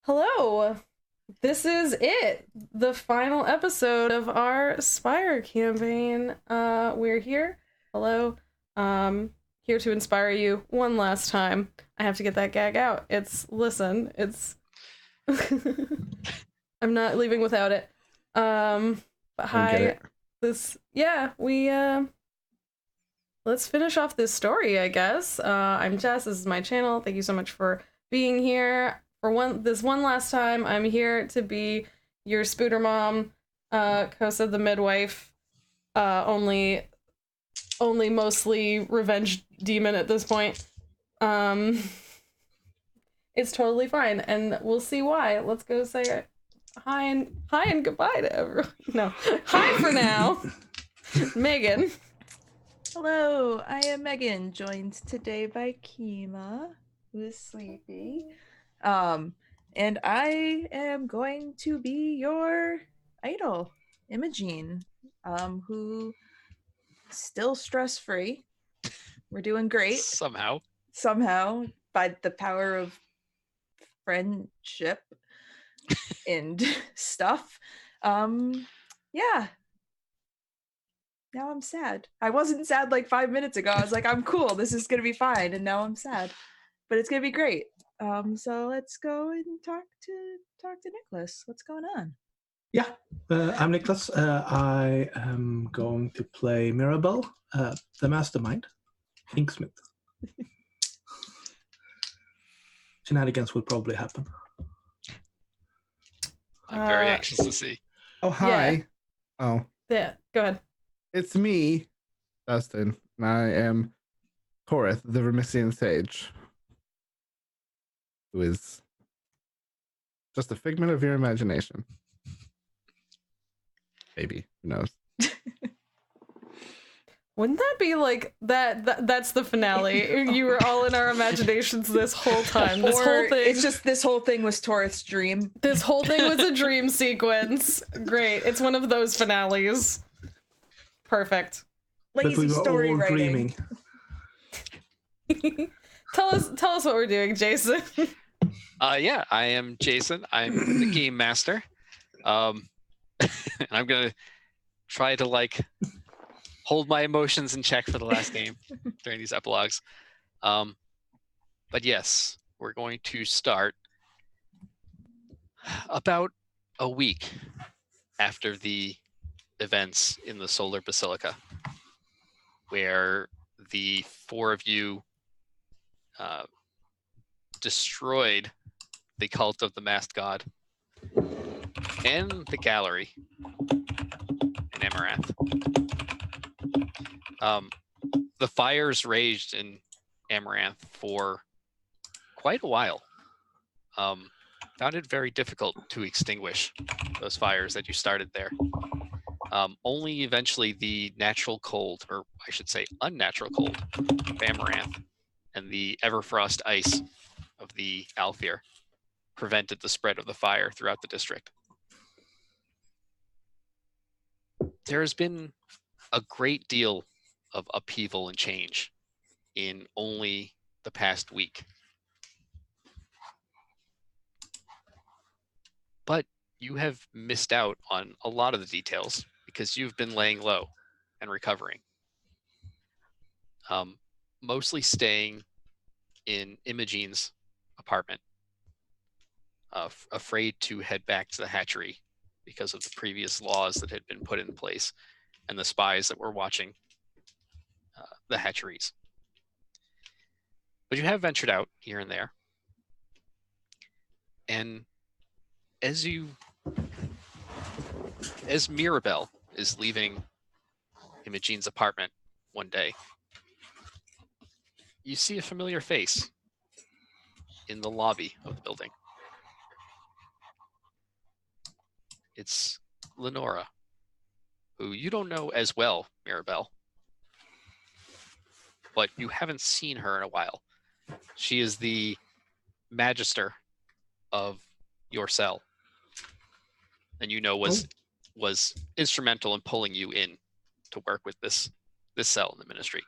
Hello. This is it. The final episode of our Spire campaign. We're here. Hello. Here to inspire you one last time. I have to get that gag out. It's I'm not leaving without it. But Don't get hi. it. We let's finish off this story, I guess. I'm Jess. This is my channel. Thank you so much for being here. For this one last time, I'm here to be your spooter mom, Kosa the midwife, only mostly revenge demon at this point. Um, it's totally fine, and we'll see why. Let's go say hi and goodbye to everyone. No, hi for now, Megan. Hello, I am Megan, joined today by Kima, who is sleepy. And I am going to be your idol, Imogene, who still stress-free. We're doing great. Somehow, by the power of friendship and stuff. Yeah. Now I'm sad. I wasn't sad like 5 minutes ago. I was like, I'm cool. This is gonna be fine. And now I'm sad, but it's gonna be great. So let's go and talk to Nicholas. What's going on? Yeah, I'm Nicholas. I am going to play Mirabelle, the mastermind, Inksmith. Shenanigans will probably happen. I'm very anxious to see. Oh, hi. Yeah. Oh, Yeah, go ahead. it's me, Dustin, and I am Torith, the Remisian Sage, who is just a figment of your imagination. Maybe, who knows? Wouldn't that be like that's the finale? You were all in our imaginations this whole time. This whole thing. It's just this whole thing was Torith's dream. This whole thing was a dream sequence. Great. It's one of those finales. Perfect. But we Lazy were story all writing. dreaming. Tell us what we're doing, Jason. Yeah, I am Jason. I'm the game master. And I'm gonna try to hold my emotions in check for the last game during these epilogues. But yes, we're going to start about a week after the events in the Solar Basilica, where the four of you destroyed the cult of the masked god and the gallery in Amaranth. The fires raged in Amaranth for quite a while. Found it very difficult to extinguish those fires that you started there. Only eventually the natural cold, or I should say unnatural cold, of Amaranth and the Everfrost ice of the Alfir prevented the spread of the fire throughout the district. There has been a great deal of upheaval and change in only the past week. But you have missed out on a lot of the details because you've been laying low and recovering. Mostly staying in Imogene's apartment, afraid to head back to the hatchery because of the previous laws that had been put in place and the spies that were watching the hatcheries. But you have ventured out here and there. And as Mirabelle is leaving Imogene's apartment one day, you see a familiar face in the lobby of the building. It's Lenora, who you don't know as well, Mirabelle, but you haven't seen her in a while. She is the magister of your cell, and you know was instrumental in pulling you in to work with this cell in the ministry.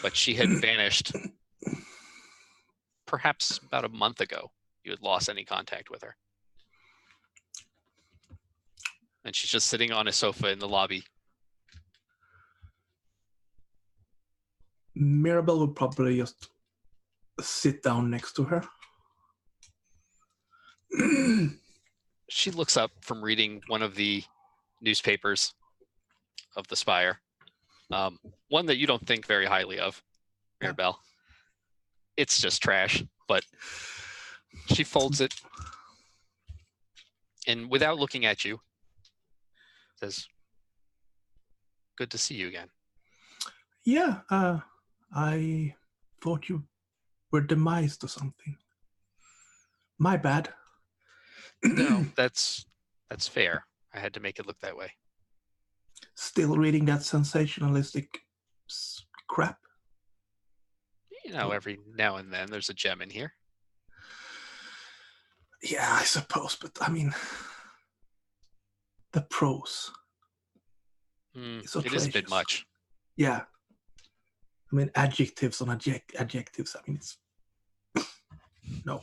But she had vanished perhaps about a month ago you had lost any contact with her. And she's just sitting on a sofa in the lobby. Mirabelle would probably just sit down next to her. She looks up from reading one of the newspapers of the Spire. One that you don't think very highly of, Mirabelle. It's just trash, but she folds it and without looking at you, says, "Good to see you again." Yeah, I thought you were demised or something. My bad. No, that's fair. I had to make it look that way. Still reading that sensationalistic crap. You know, every now and then there's a gem in here. Yeah, I suppose, but I mean, the prose. It is a bit much. Yeah. I mean, adjectives on adjectives. I mean, it's no.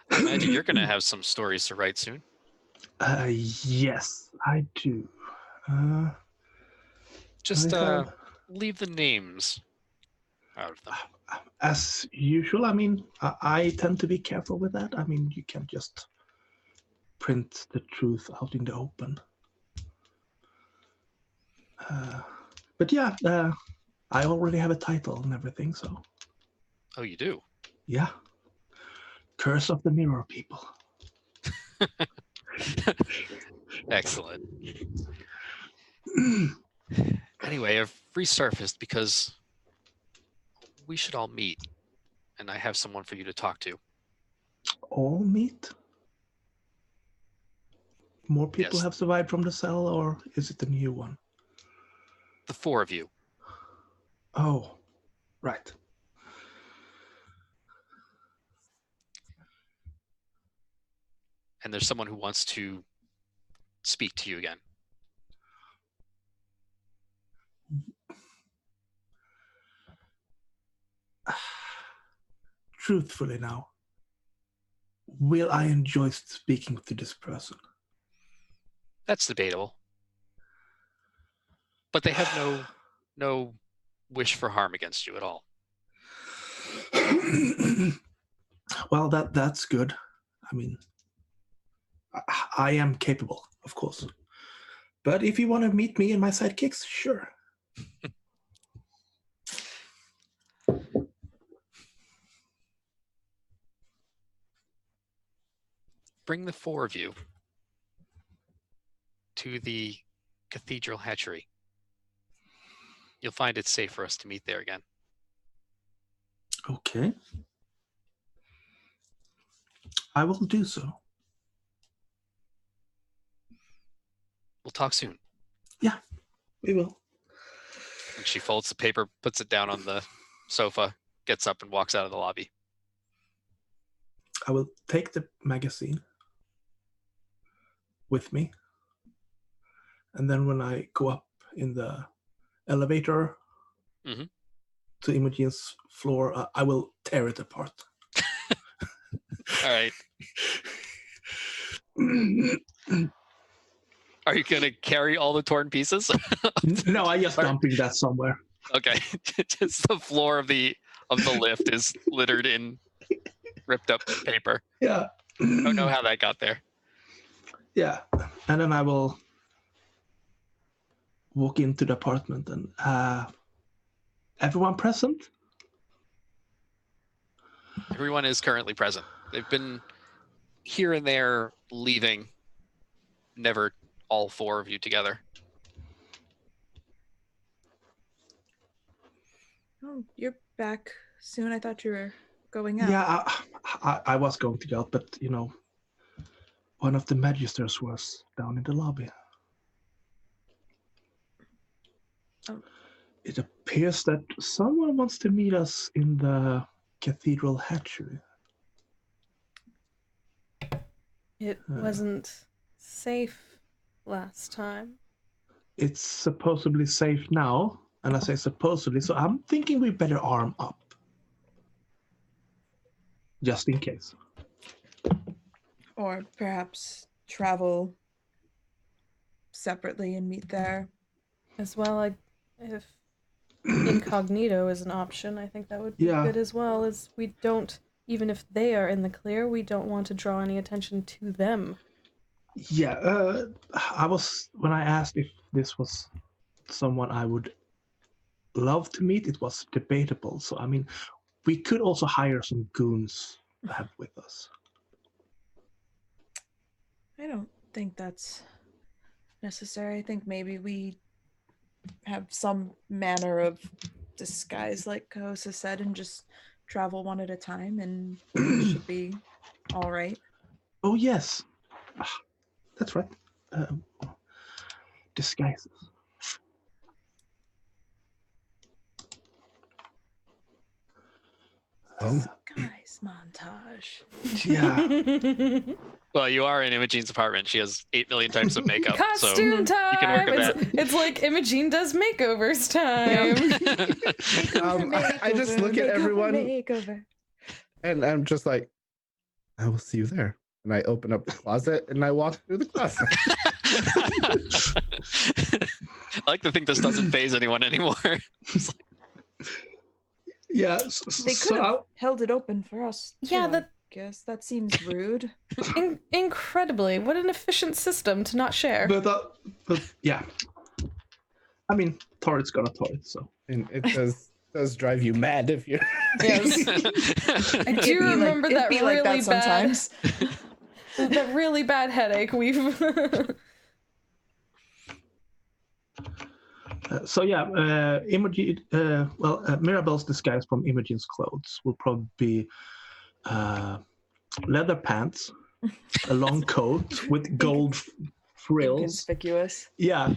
I imagine you're going to have some stories to write soon. Yes, I do. Just leave the names out of them. As usual, I mean, I tend to be careful with that. I mean, you can't just print the truth out in the open. But yeah, I already have a title and everything, so. Oh, you do? Yeah. Curse of the Mirror People. Excellent. Anyway, I've resurfaced because we should all meet, and I have someone for you to talk to. All meet? More people Yes. have survived from the cell, or is it a new one? The four of you. Oh, right. And there's someone who wants to speak to you again. Truthfully now, will I enjoy speaking to this person? That's debatable. But they have no wish for harm against you at all. Well, that's good. I mean, I am capable, of course. But if you want to meet me and my sidekicks, sure. Bring the four of you to the Cathedral Hatchery. You'll find it safe for us to meet there again. Okay. I will do so. We'll talk soon. Yeah, we will. And she folds the paper, puts it down on the sofa, gets up and walks out of the lobby. I will take the magazine with me. And then when I go up in the elevator to Imogene's floor, I will tear it apart. All right. Are you going to carry all the torn pieces? No, I just dumping that somewhere. Okay. Just the floor of the lift is littered in ripped up paper. Yeah. Don't know how that got there. Yeah. And then I will walk into the apartment and everyone present? Everyone is currently present. They've been here and there leaving, never all four of you together. Oh, you're back soon. I thought you were going out. Yeah, I was going to go out, but you know, one of the magisters was down in the lobby. It appears that someone wants to meet us in the Cathedral Hatchery. It wasn't safe last time. It's supposedly safe now, and I say supposedly, so I'm thinking we better arm up. Just in case. Or perhaps travel separately and meet there. As well, if incognito is an option, I think that would be Yeah. good as well, as we don't, even if they are in the clear, we don't want to draw any attention to them. Yeah, when I asked if this was someone I would love to meet, it was debatable. So I mean, we could also hire some goons to have with us. I don't think that's necessary. I think maybe we have some manner of disguise, like Kosa said, and just travel one at a time, and it should be all right. Oh yes, that's right. Disguises. Guys, montage. Yeah. Well, you are in Imogene's apartment. She has 8 million types of makeup, so Costume time! you can work with that. It's like Imogene does makeovers time. I just look at everyone Makeover. and I'm just like, I will see you there. And I open up the closet and I walk through the closet. I like to think this doesn't phase anyone anymore. Yeah. They could have held it open for us. Yeah, too, I guess that seems rude. Incredibly, what an efficient system to not share. But yeah. I mean, Torrid's gonna Torrid, so. And it does drive you mad if you're. Yes. I do remember that be really like that bad, sometimes. that really bad headache we've. So yeah, Imogen. Mirabelle's disguise from Imogen's clothes will probably be leather pants, a long coat with gold frills. Inconspicuous. Yeah.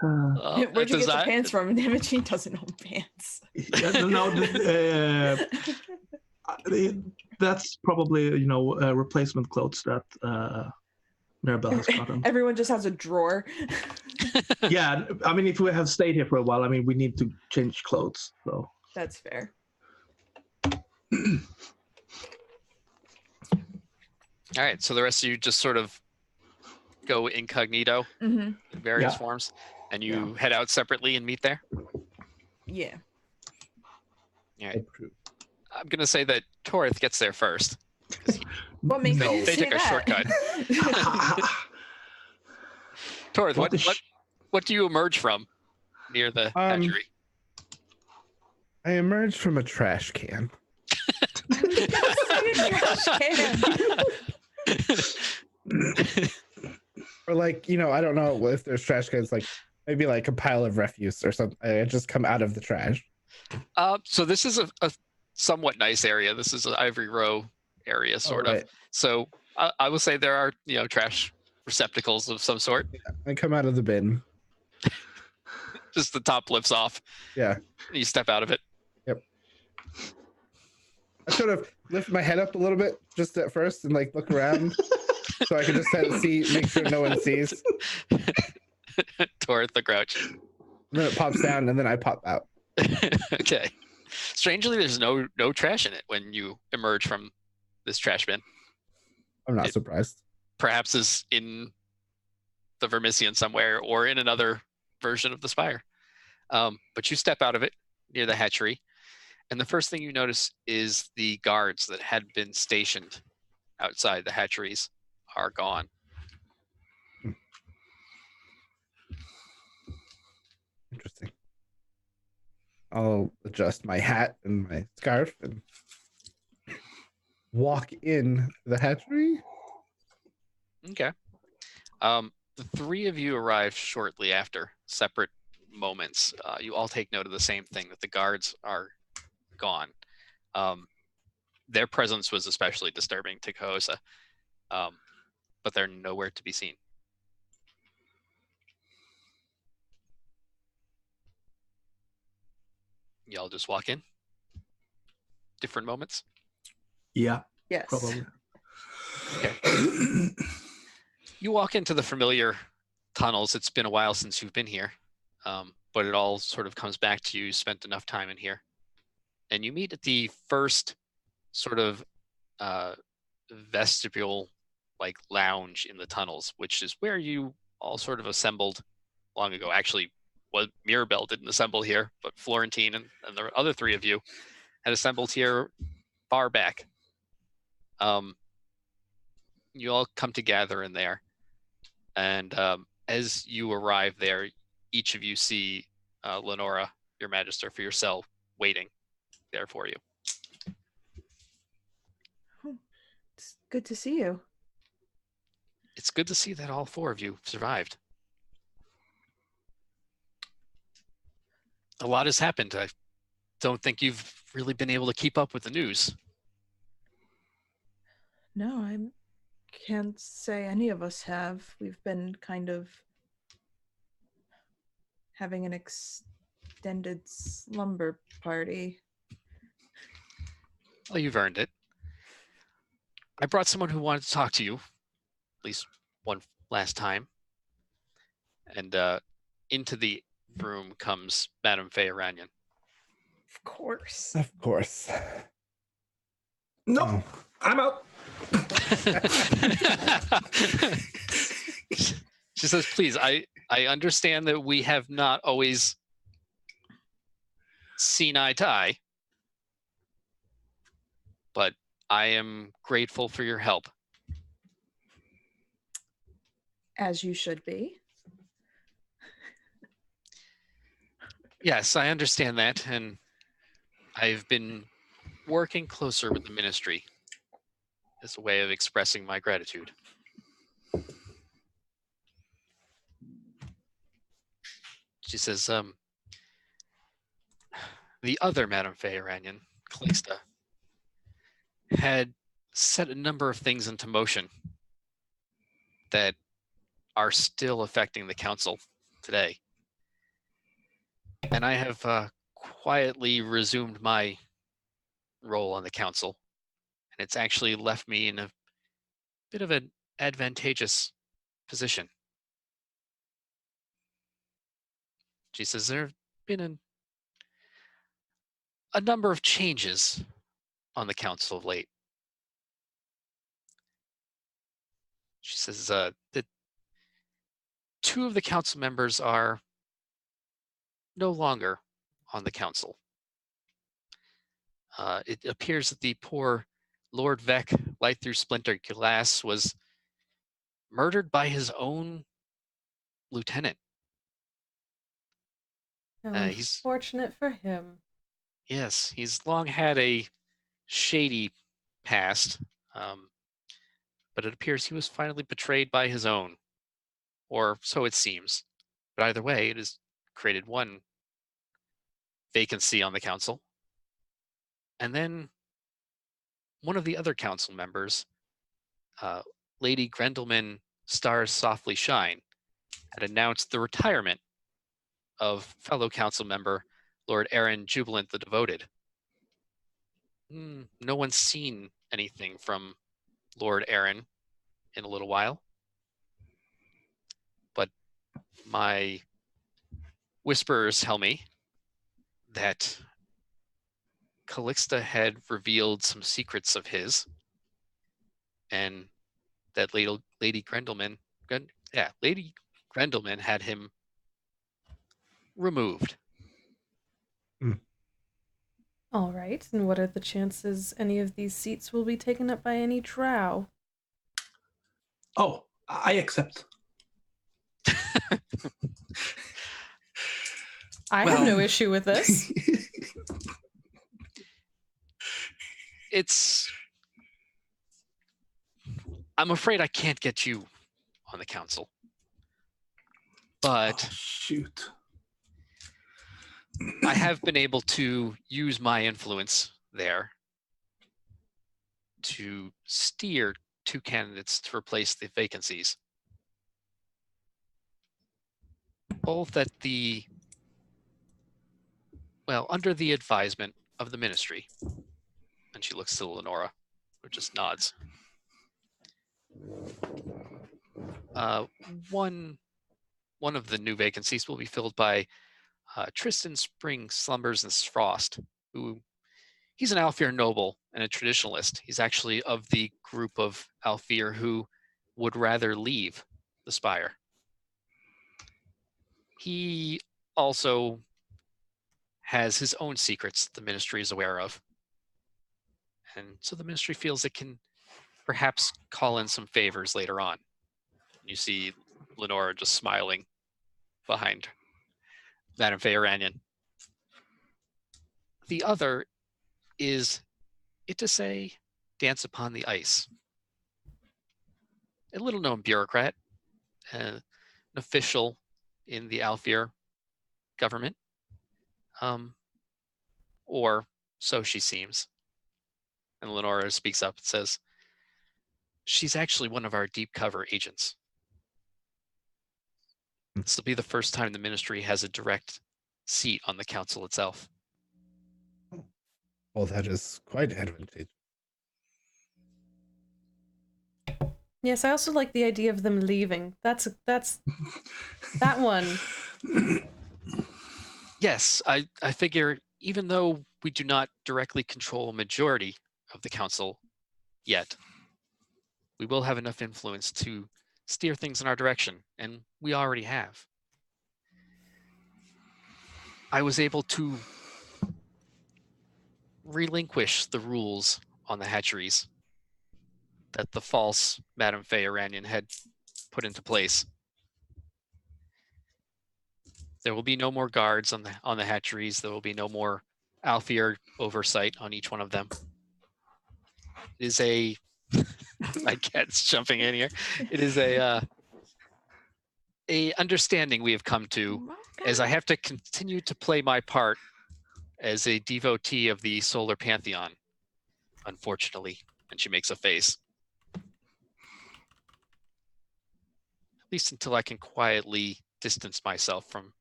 Where'd you get the pants from? And Imogen doesn't own pants. That's probably replacement clothes that Mirabelle has gotten. Everyone just has a drawer. Yeah, I mean, if we have stayed here for a while, I mean, we need to change clothes. So That's fair. All right, so the rest of you just sort of go incognito in various forms, and you head out separately and meet there. Yeah. All right. I'm gonna say that Torith gets there first. What makes you They say took a that? shortcut. Torith, what do you emerge from near the hatchery? I emerged from a trash can. Or like, I don't know if there's trash cans, like maybe like a pile of refuse or something. I just come out of the trash. So this is a somewhat nice area. This is an Ivory Row area, sort of. So I will say there are, trash receptacles of some sort. I come out of the bin. Just the top lifts off. Yeah. And you step out of it. Yep. I sort of lift my head up a little bit just at first and like look around so I can just make sure no one sees. Torith the Grouch. And then it pops down and then I pop out. Okay. Strangely, there's no trash in it when you emerge from this trash bin. I'm not surprised. Perhaps is in the Vermisian somewhere or in another version of the Spire. But you step out of it near the hatchery, and the first thing you notice is the guards that had been stationed outside the hatcheries are gone. Interesting. I'll adjust my hat and my scarf and walk in the hatchery. Okay. The three of you arrive shortly after, separate moments. You all take note of the same thing, that the guards are gone. Their presence was especially disturbing to Kosa, but they're nowhere to be seen. Y'all just walk in? Different moments? Yeah. Yes. Probably. Okay. You walk into the familiar tunnels. It's been a while since you've been here, but it all sort of comes back to you. Spent enough time in here. And you meet at the first sort of vestibule like lounge in the tunnels, which is where you all sort of assembled long ago. Actually, what Mirabelle didn't assemble here, but Florentine and the other three of you had assembled here far back. You all come together in there, and as you arrive there, each of you see Lenora, your Magister, for your cell, waiting there for you. It's good to see you. It's good to see that all four of you survived. A lot has happened. I don't think you've really been able to keep up with the news. No, I can't say any of us have. We've been kind of having an extended slumber party. Well, you've earned it. I brought someone who wanted to talk to you, at least one last time. And into the room comes Madame Feyeranian. Of course. Of course. No, I'm out. She says, please, I understand that we have not always seen eye to eye, but I am grateful for your help. As you should be. Yes, I understand that, and I've been working closer with the ministry as a way of expressing my gratitude. She says, the other Madame Feyeranian, Calixta, had set a number of things into motion that are still affecting the council today. And I have quietly resumed my role on the council, and it's actually left me in a bit of an advantageous position. She says there have been a number of changes on the council of late. She says that two of the council members are no longer on the council. It appears that the poor Lord Vec, light through splintered glass, was murdered by his own lieutenant. He's Fortunate for him. Yes, he's long had a shady past, but it appears he was finally betrayed by his own, or so it seems. But either way, it has created one vacancy on the council. And then one of the other council members, Lady Grendelman Stars Softly Shine, had announced the retirement of fellow council member Lord Aaron Jubilant the Devoted. No one's seen anything from Lord Aaron in a little while, but my whisperers tell me that Calixta had revealed some secrets of his, and that Lady Grendelman had him removed. All right, and what are the chances any of these seats will be taken up by any drow? Oh, I accept. I have no issue with this. I'm afraid I can't get you on the council. But shoot. I have been able to use my influence there to steer two candidates to replace the vacancies. Both under the advisement of the ministry. And she looks to Lenora, who just nods. One of the new vacancies will be filled by Tristan Spring Slumbers and Frost, who He's an Alfir noble and a traditionalist. He's actually of the group of Alfir who would rather leave the Spire. He also has his own secrets the Ministry is aware of. And so the Ministry feels it can perhaps call in some favors later on. You see Lenora just smiling behind Madame Feyranian. The other is Itase Dance Upon the Ice. A little-known bureaucrat, an official in the Alfir government, or so she seems. And Lenora speaks up and says, she's actually one of our deep cover agents. This will be the first time the Ministry has a direct seat on the council itself. Well, that is quite advantageous. Yes, I also like the idea of them leaving. That's that one. Yes, I figure even though we do not directly control a majority of the council yet, we will have enough influence to steer things in our direction, and we already have. I was able to relinquish the rules on the hatcheries that the false Madame Feyranian had put into place. There will be no more guards on the hatcheries. There will be no more Alfir oversight on each one of them. It is a my cat's jumping in here. It is a understanding we have come to, as I have to continue to play my part as a devotee of the Solar Pantheon, unfortunately. And she makes a face. At least until I can quietly distance myself from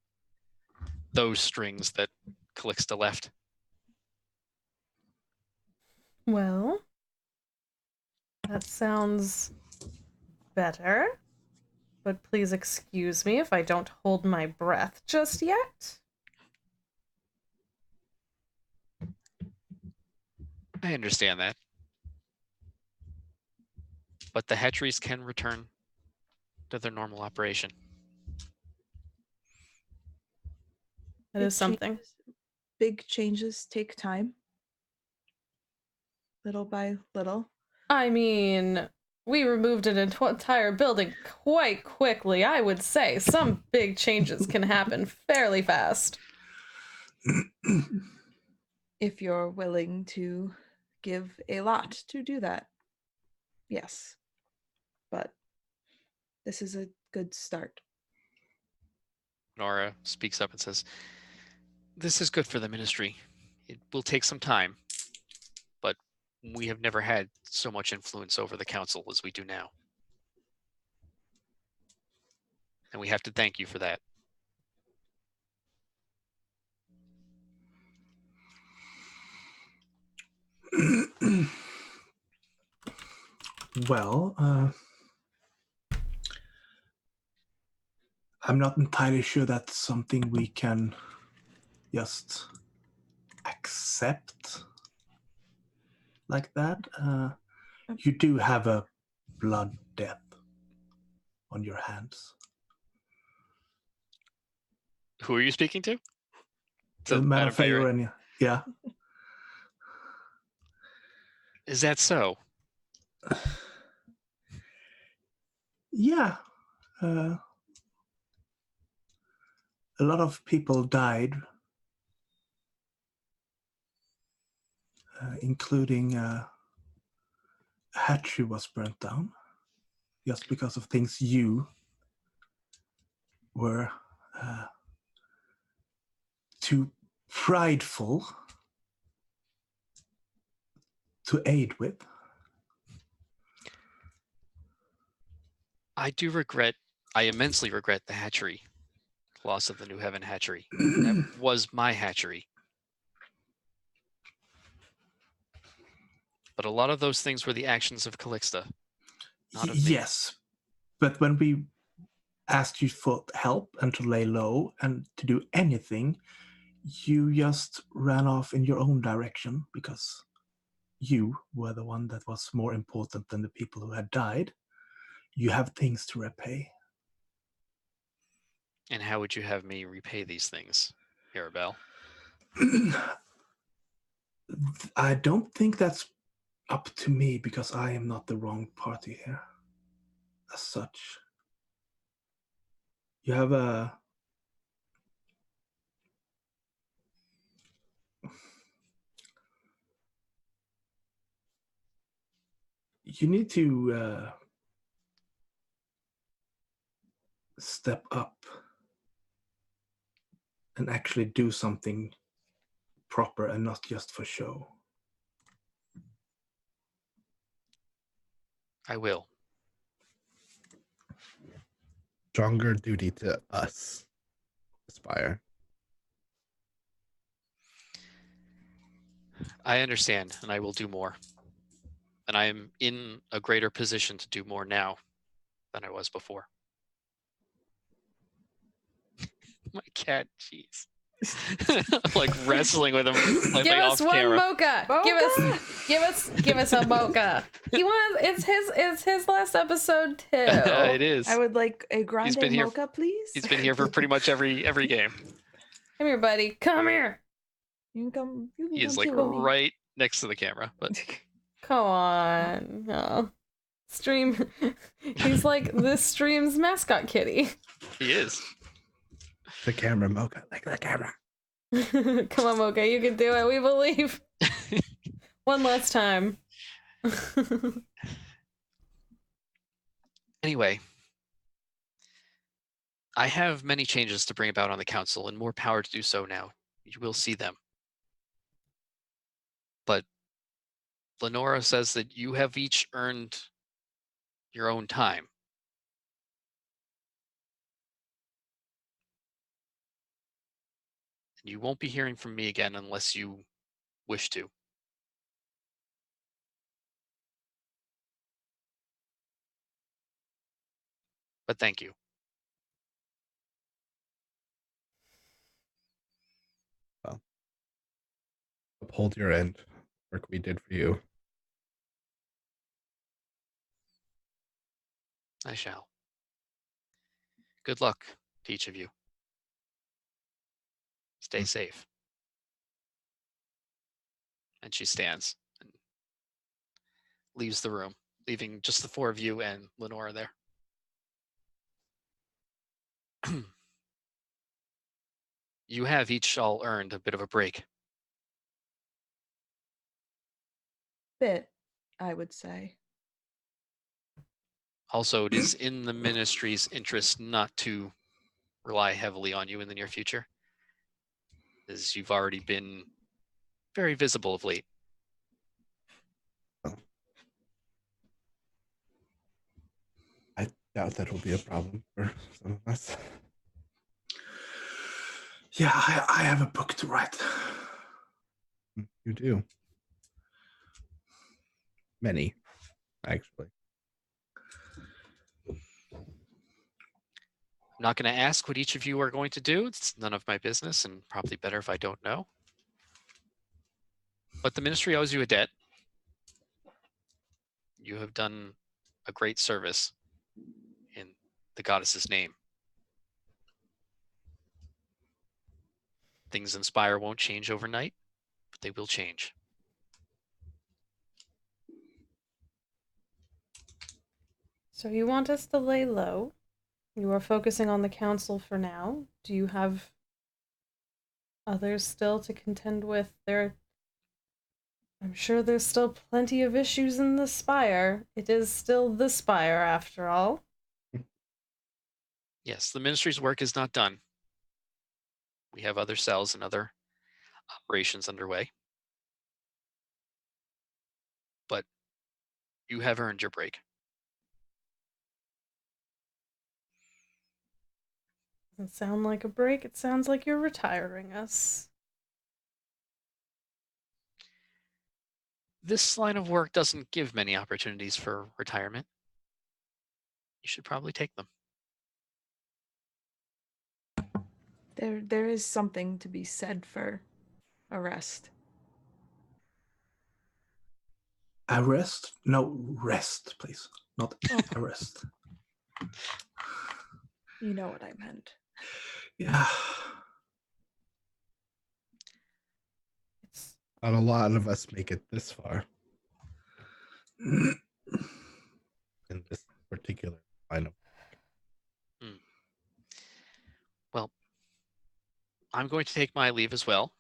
those strings that Calixta left. Well, that sounds better. But please excuse me if I don't hold my breath just yet. I understand that. But the hatcheries can return to their normal operation. That is something. Big changes take time. Little by little. I mean, we removed an entire building quite quickly, I would say. Some big changes can happen fairly fast. If you're willing to give a lot to do that. Yes. But this is a good start. Nora speaks up and says, this is good for the Ministry. It will take some time, but we have never had so much influence over the council as we do now. And we have to thank you for that. Well, I'm not entirely sure that's something we can just accept like that. You do have a blood debt on your hands. Who are you speaking to? Madame Feyranian. Yeah. Is that so? Yeah. A lot of people died, including a hatchery was burnt down, just because of things you were too prideful to aid with. I immensely regret the hatchery. Loss of the New Heaven hatchery. That was my hatchery. But a lot of those things were the actions of Calixta, not of me. Yes, but when we asked you for help and to lay low and to do anything, you just ran off in your own direction because you were the one that was more important than the people who had died. You have things to repay. And how would you have me repay these things, Arabelle? I don't think that's up to me because I am not the wrong party here. As such, you have a you need to step up and actually do something proper and not just for show. I will. Stronger duty to us, Spire. I understand, and I will do more. And I am in a greater position to do more now than I was before. My cat, jeez. Like wrestling with him slightly Give us off one camera. mocha. Give us a mocha. He wants it's his last episode too. It is. I would like a grande been here- mocha, please. He's been here for pretty much every game. Come here, buddy. Come here. You can come. You can He is come like too, Obi. right next to the camera, but Come on. Oh. Stream. He's like this stream's mascot kitty. he is. The camera, Mocha. Like the camera. Come on, Mocha. You can do it. We believe. One last time. Anyway, I have many changes to bring about on the council and more power to do so now. You will see them. But Lenora says that you have each earned your own time. And you won't be hearing from me again unless you wish to. But thank you. Uphold your end. Work we did for you. I shall. Good luck to each of you. Stay safe. And she stands and leaves the room, leaving just the four of you and Lenora there. You have each all earned a bit of a break. Bit, I would say. Also, it is in the ministry's interest not to rely heavily on you in the near future, as you've already been very visible of late. I doubt that will be a problem for some of us. Yeah, I have a book to write. You do. Many, actually. I'm not going to ask what each of you are going to do. It's none of my business, and probably better if I don't know. But the ministry owes you a debt. You have done a great service in the goddess's name. Things in Spire won't change overnight, but they will change. So you want us to lay low? You are focusing on the council for now. Do you have others still to contend with? I'm sure there's still plenty of issues in the Spire. It is still the Spire, after all. Yes, the ministry's work is not done. We have other cells and other operations underway. But you have earned your break. Doesn't sound like a break. It sounds like you're retiring us. This line of work doesn't give many opportunities for retirement. You should probably take them. There is something to be said for a rest. Arrest? No, rest, please. Not Oh. arrest. You know what I meant. Yeah. Not a lot of us make it this far in this particular line of. Well, I'm going to take my leave as well,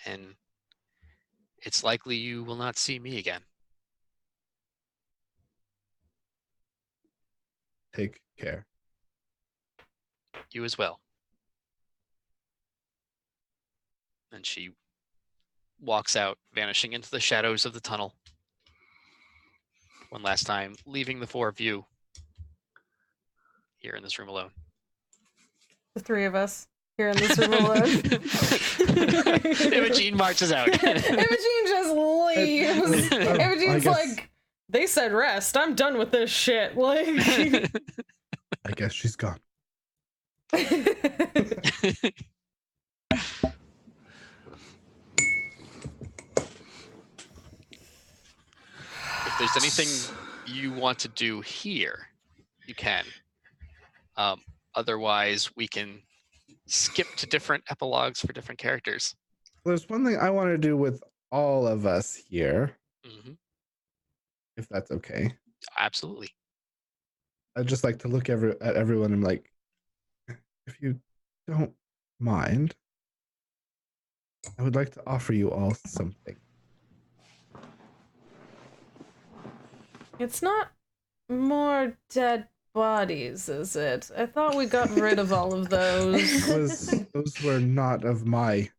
and it's likely you will not see me again. Take care. You as well. And she walks out, vanishing into the shadows of the tunnel. One last time, leaving the four of you here in this room alone. The three of us here in this room alone. Imogene marches out. Imogene just leaves. Imogene's guess- like, they said rest. I'm done with this shit. Like, I guess she's gone. If there's anything you want to do here, you can. Otherwise, we can skip to different epilogues for different characters. There's one thing I want to do with all of us here, Hmm. if that's okay. Absolutely. I'd just like to look at everyone and like, if you don't mind, I would like to offer you all something. it's not more dead bodies, is it? I thought we got rid of all of those. Those were not of my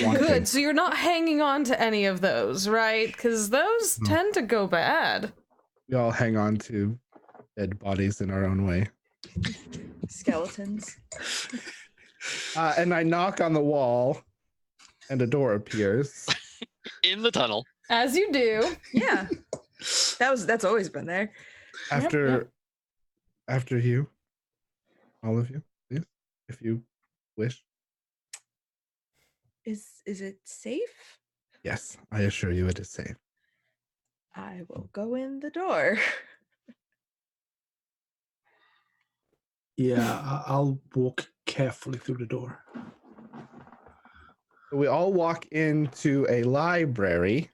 wanting. Good, so you're not hanging on to any of those, right? Because those No. tend to go bad. We all hang on to dead bodies in our own way. Skeletons. And I knock on the wall, and a door appears. In the tunnel. As you do. Yeah. That's always been there. After you, all of you, please, if you wish. Is it safe? Yes, I assure you it is safe. I will go in the door. Yeah, I'll walk carefully through the door. So we all walk into a library,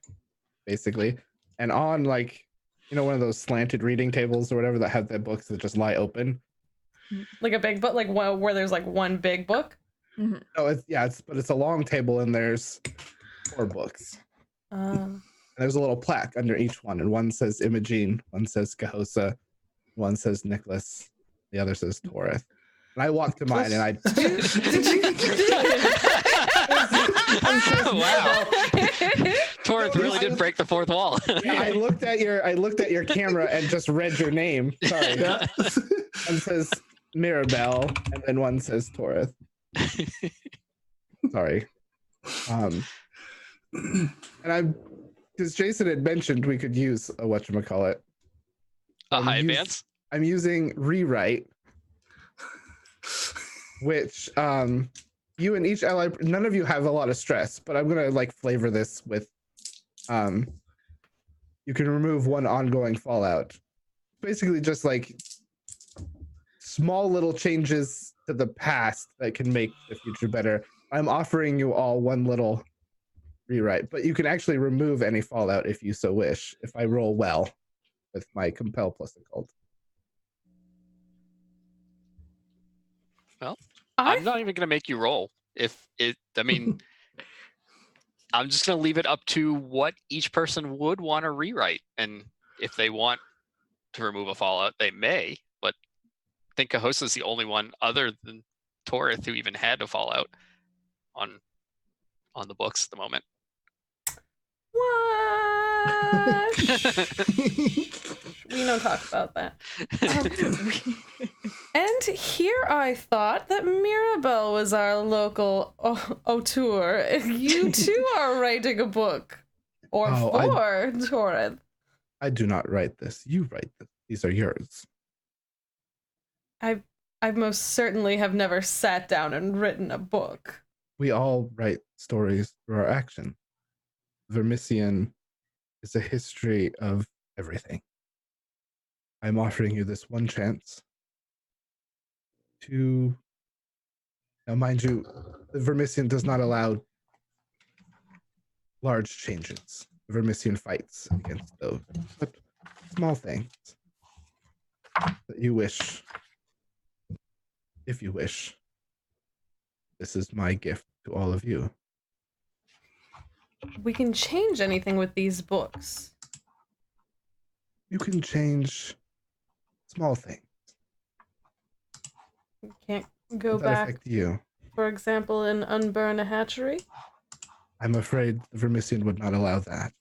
basically, and on like, one of those slanted reading tables or whatever that have the books that just lie open. Like a big book, like where there's like one big book. Oh, it's a long table and there's 4 books. And there's a little plaque under each one, and one says Imogene, one says Cahosa, one says Nicholas, the other says Torith. And I walk to mine and I Wow. Torith really did break the fourth wall. I looked at your camera and just read your name. Sorry. One says Mirabelle, and then one says Torith. Sorry. And because Jason had mentioned we could use a whatchamacallit. A high advance? I'm using rewrite, which you and each ally, none of you have a lot of stress, but I'm gonna like flavor this with you can remove 1 ongoing fallout. Basically just like small little changes to the past that can make the future better. I'm offering you all 1 little rewrite, but you can actually remove any fallout if you so wish, if I roll well with my compel plus occult. Well, I'm not even going to make you roll. I'm just going to leave it up to what each person would want to rewrite. And if they want to remove a fallout, they may. But I think Cahosa is the only one other than Torith who even had a fallout on the books at the moment. What? We don't talk about that. And here I thought that Mirabelle was our local auteur. You too are writing a book. Or for Torith. I do not write this. You write this. These are yours. I most certainly have never sat down and written a book. We all write stories through our action. Vermisian is a history of everything. I'm offering you this one chance to. Now, mind you, the Vermisian does not allow large changes. The Vermisian fights against those, but small things that you wish, if you wish. This is my gift to all of you. We can change anything with these books. You can change small things. We can't go Does that back, affect you? for example, and unburn a hatchery. I'm afraid the Vermisian would not allow that.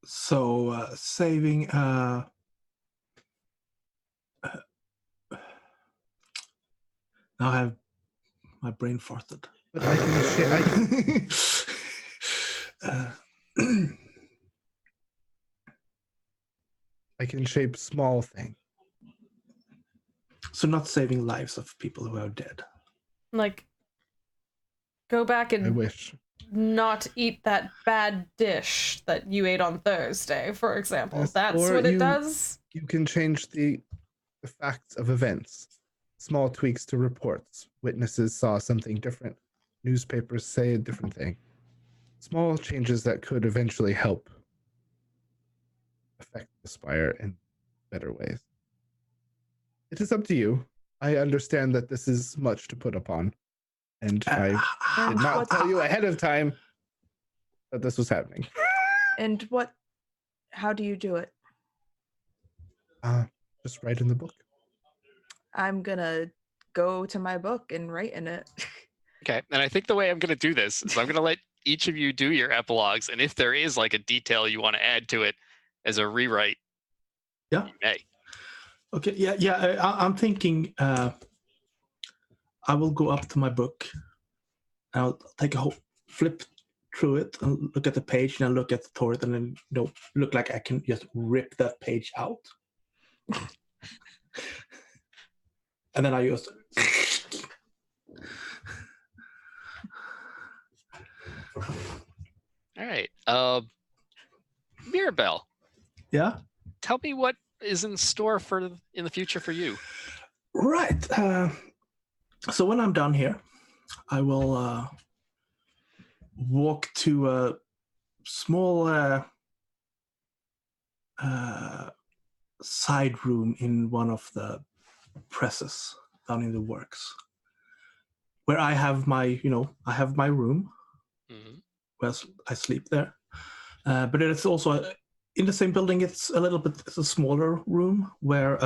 So saving. Now I have my brain farted. But I can I can shape small things. So not saving lives of people who are dead. Like, go back I and wish. not eat that bad dish that you ate on Thursday, for example. Yes, That's or what it you- does? You can change the facts of events. Small tweaks to reports. Witnesses saw something different. Newspapers say a different thing. Small changes that could eventually help affect the Spire in better ways. It is up to you. I understand that this is much to put upon, and I did not tell you ahead of time that this was happening. And how do you do it? Just write in the book. I'm gonna go to my book and write in it. Okay, and I think the way I'm going to do this is I'm going to let each of you do your epilogues, and if there is like a detail you want to add to it as a rewrite, Yeah. you may. Okay. Yeah. I'm thinking. I will go up to my book. I'll take a whole flip through it and look at the page, and I'll look at the turret, and then look like I can just rip that page out. And then I just. All right. Mirabelle, Yeah. tell me what is in store in the future for you. Right. So when I'm done here, I will walk to a small side room in one of the presses down in the works, where I have my room Mm-hmm. where I sleep there. But it's also in the same building. It's a smaller room where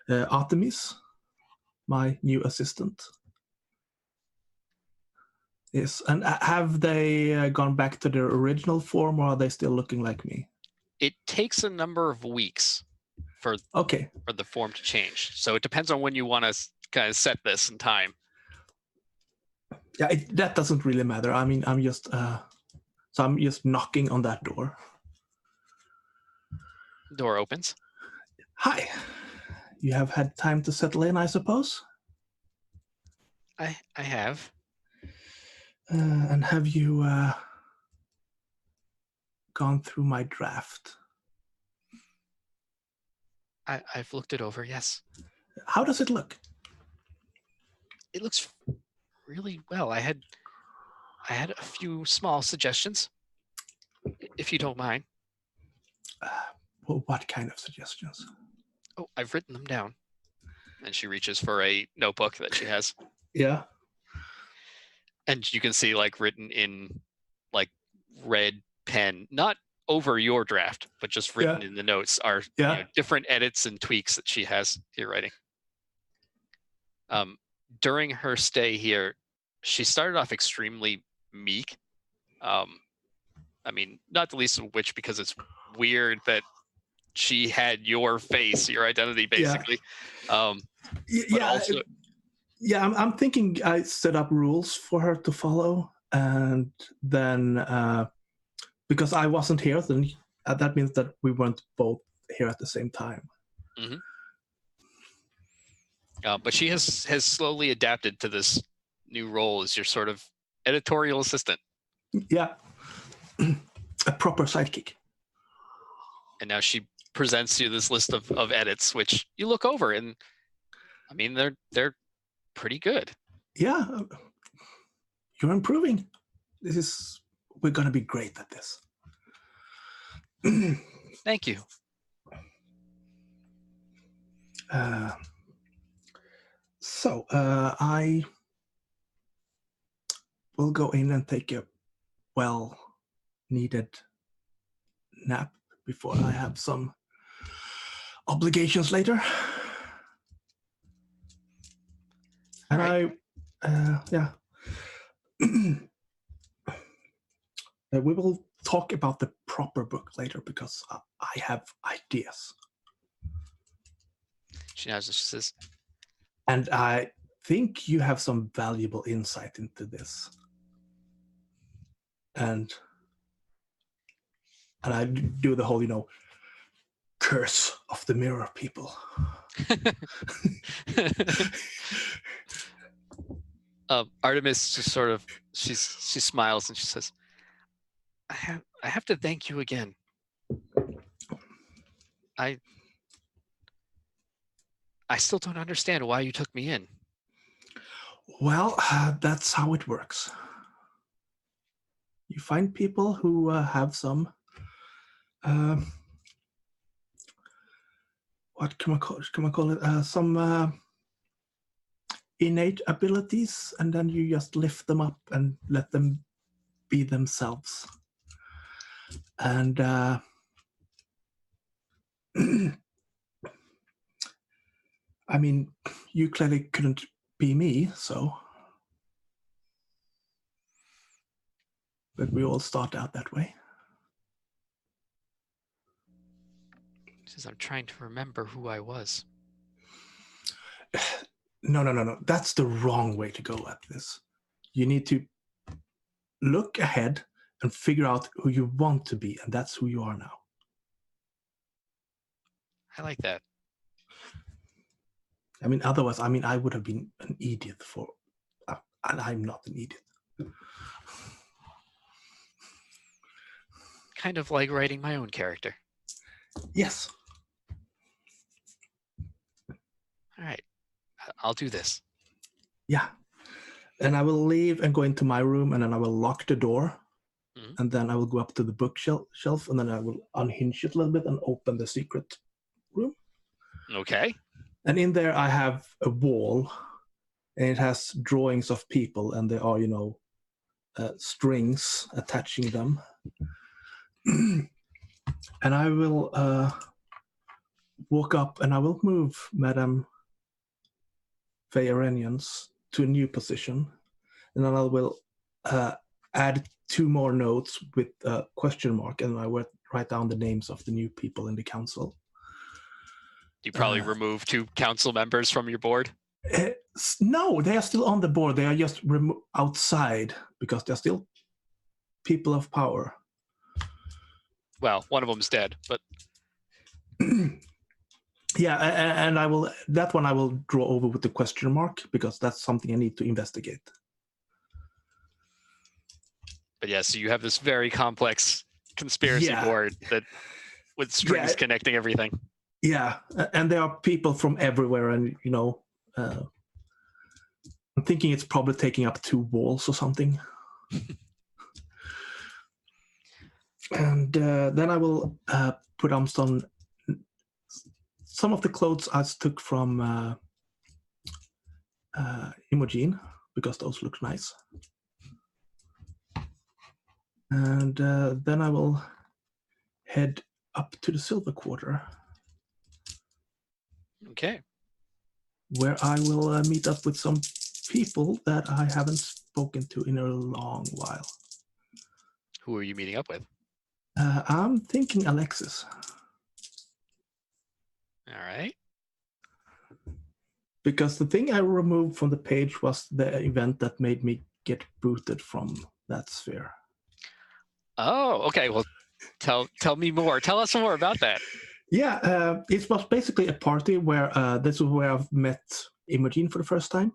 Artemis, my new assistant, is. And have they gone back to their original form, or are they still looking like me? It takes a number of weeks for the form to change. So it depends on when you want to kind of set this in time. Yeah, that doesn't really matter. I mean, I'm just knocking on that door. Door opens. Hi. You have had time to settle in, I suppose? I have. And have you gone through my draft? I've looked it over, yes. How does it look? It looks really well. I had a few small suggestions, if you don't mind. Well, what kind of suggestions? Oh, I've written them down. And she reaches for a notebook that she has. Yeah. And you can see like written in like red pen, not over your draft, but just written in the notes are different edits and tweaks that she has here writing. During her stay here, she started off extremely meek. I mean, not the least of which because it's weird that she had your face, your identity, basically. I'm thinking I set up rules for her to follow, and then because I wasn't here, then that means that we weren't both here at the same time. Mm-hmm. But she has slowly adapted to this new role as your sort of editorial assistant. Yeah. A proper sidekick. And now she presents you this list of edits, which you look over, and I mean they're pretty good. Yeah. You're improving. We're gonna be great at this. Thank you. So I will go in and take a well-needed nap before I have some obligations later. And right. Yeah. We will talk about the proper book later because I have ideas. She nods and she says, And I think you have some valuable insight into this. And I do the whole, curse of the mirror people. Artemis just sort of she smiles and she says, I have to thank you again. I still don't understand why you took me in. Well, that's how it works. You find people who have some what can I call it? Some innate abilities, and then you just lift them up and let them be themselves. And I mean, you clearly couldn't be me, so. But we all start out that way. She says, I'm trying to remember who I was. No. That's the wrong way to go at this. You need to look ahead and figure out who you want to be, and that's who you are now. I like that. I mean, otherwise, I would have been an idiot and I'm not an idiot. Kind of like writing my own character. Yes. All right. I'll do this. Yeah. And I will leave and go into my room, and then I will lock the door. Mhm. And then I will go up to the bookshelf, and then I will unhinge it a little bit and open the secret room. Okay. And in there I have a wall, and it has drawings of people, and there are, strings attaching them. And I will walk up, and I will move Madame Feyarenians to a new position, and then I will add 2 more notes with a question mark, and I will write down the names of the new people in the council. You probably remove 2 council members from your board? No, they are still on the board. They are just outside because they're still people of power. Well, one of them's dead, but yeah, and I will draw over with the question mark because that's something I need to investigate. But yeah, so you have this very complex conspiracy board that with strings connecting everything. Yeah, and there are people from everywhere, and I'm thinking it's probably taking up 2 walls or something. And then I will put on some of the clothes I took from Imogen because those look nice. And then I will head up to the Silver Quarter. Okay. Where I will meet up with some people that I haven't spoken to in a long while. Who are you meeting up with? I'm thinking Alexis. All right. Because the thing I removed from the page was the event that made me get booted from that sphere. Oh, okay. Well, tell me more. Tell us more about that. Yeah, it was basically a party where this is where I've met Imogen for the first time.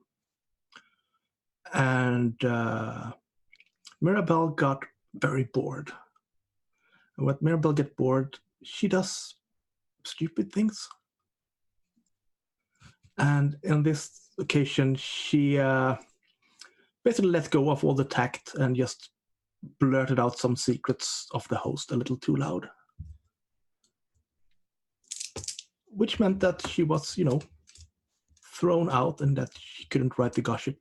And Mirabelle got very bored. And when Mirabelle gets bored, she does stupid things. And in this occasion, she basically let go of all the tact and just blurted out some secrets of the host a little too loud. Which meant that she was, thrown out and that she couldn't write the gossip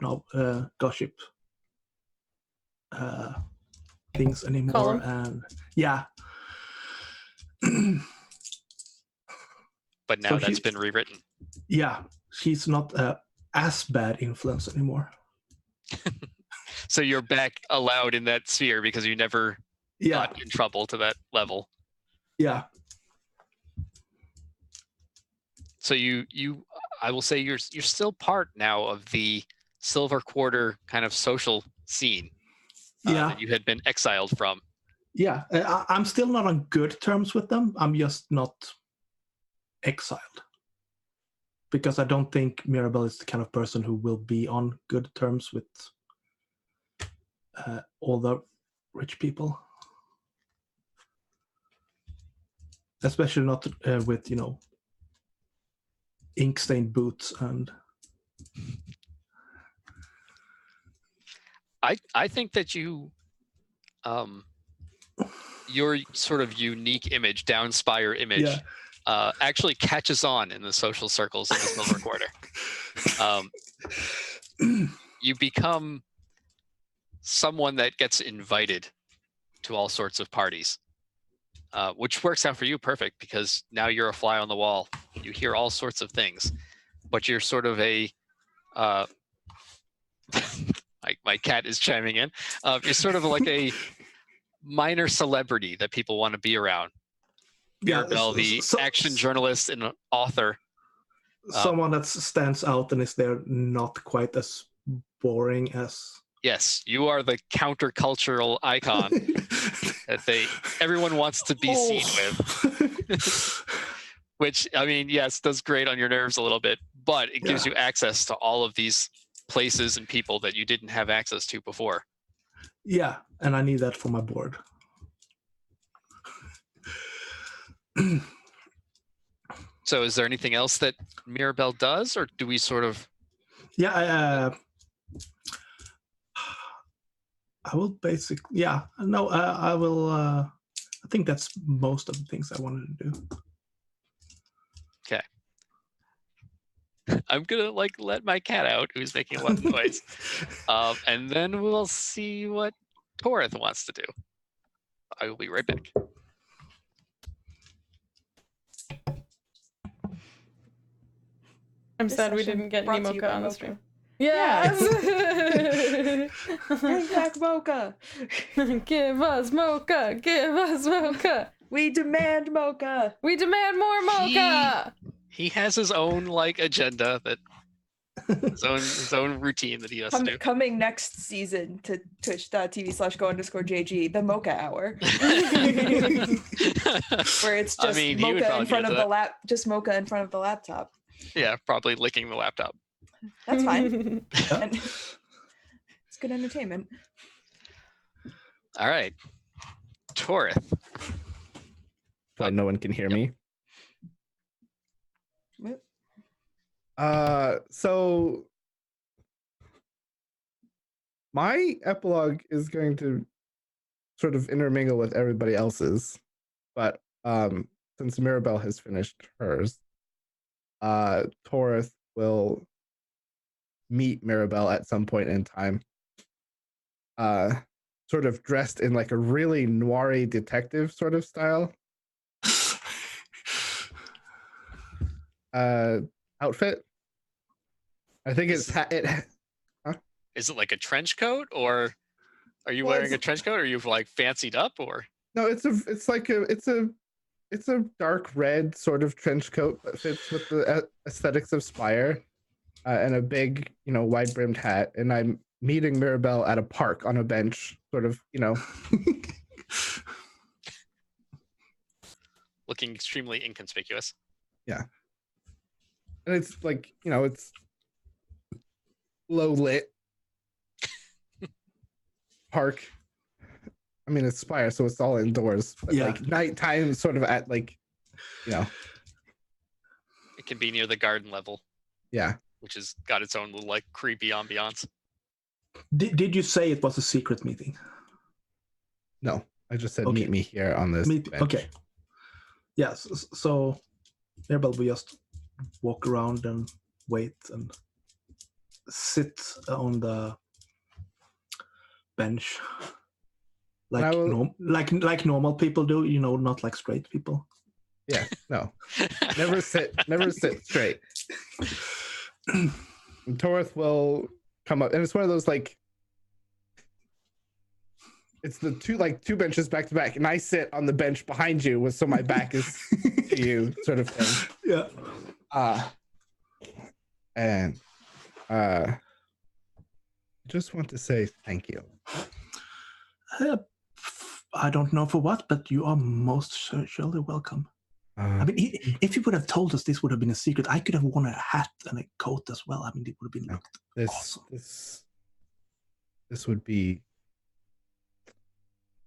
things anymore. Column. And yeah. But now So that's been rewritten. Yeah, she's not as bad influence anymore. So you're back allowed in that sphere because you never got in trouble to that level. Yeah. So you I will say you're still part now of the Silver Quarter kind of social scene that you had been exiled from. Yeah, I'm still not on good terms with them. I'm just not exiled. Because I don't think Mirabelle is the kind of person who will be on good terms with all the rich people. Especially not with, ink-stained boots and... I think that you your sort of unique image, down Spire image, actually catches on in the social circles of the Silver Quarter. You become someone that gets invited to all sorts of parties, which works out for you perfect because now you're a fly on the wall. You hear all sorts of things, but you're sort of a my cat is chiming in. You're sort of like a minor celebrity that people want to be around. Mirabelle, the action journalist and author. Someone that stands out and is there not quite as boring as... Yes, you are the countercultural icon that everyone wants to be seen with. Which, I mean, yes, does grate on your nerves a little bit, but it gives you access to all of these places and people that you didn't have access to before. Yeah, and I need that for my board. So is there anything else that Mirabelle does, or do we sort of... Yeah, I will basically... Yeah, no, I will... I think that's most of the things I wanted to do. Okay. I'm gonna let my cat out, who's making a lot of noise, and then we'll see what Torith wants to do. I will be right back. I'm sad we didn't get any mocha on the stream. Yes! Bring back mocha! Give us mocha! Give us mocha! We demand mocha! We demand more mocha! He has his own agenda that his own routine that he has to do. Coming next season to twitch.tv/go_JG, the mocha hour. Where it's just mocha in front of mocha in front of the laptop. Yeah, probably licking the laptop. That's fine. It's good entertainment. All right. Torith. But no one can hear me. So my epilogue is going to sort of intermingle with everybody else's, but since Mirabelle has finished hers, Torith will meet Mirabelle at some point in time, sort of dressed in a really noir-y detective sort of style outfit. I think Is it like a trench coat, or are you wearing a trench coat, or are you fancied up, or? No, it's a dark red sort of trench coat that fits with the aesthetics of Spire, and a big, wide brimmed hat. And I'm meeting Mirabelle at a park on a bench, sort of, looking extremely inconspicuous. Yeah. And it's low lit park. I mean, it's Spire, so it's all indoors, but Yeah. like nighttime, sort of at like, you know, It can be near the garden level, yeah. which has got its own little like creepy ambiance. Did you say it was a secret meeting? No, I just said Okay. meet me here on this bench. Okay. Yes. So Mirabelle will just walk around and wait and sit on the bench, And I will- like normal people do. You know, not like straight people. Yeah, no, never sit straight. And Torith will come up, and it's one of those like, it's the two benches back to back, and I sit on the bench behind you, so my back is to you, sort of thing. Yeah. And just want to say thank you. I don't know for what, but you are most surely welcome. I mean, if you would have told us this would have been a secret, I could have worn a hat and a coat as well. I mean, it would have been looked awesome. This would be.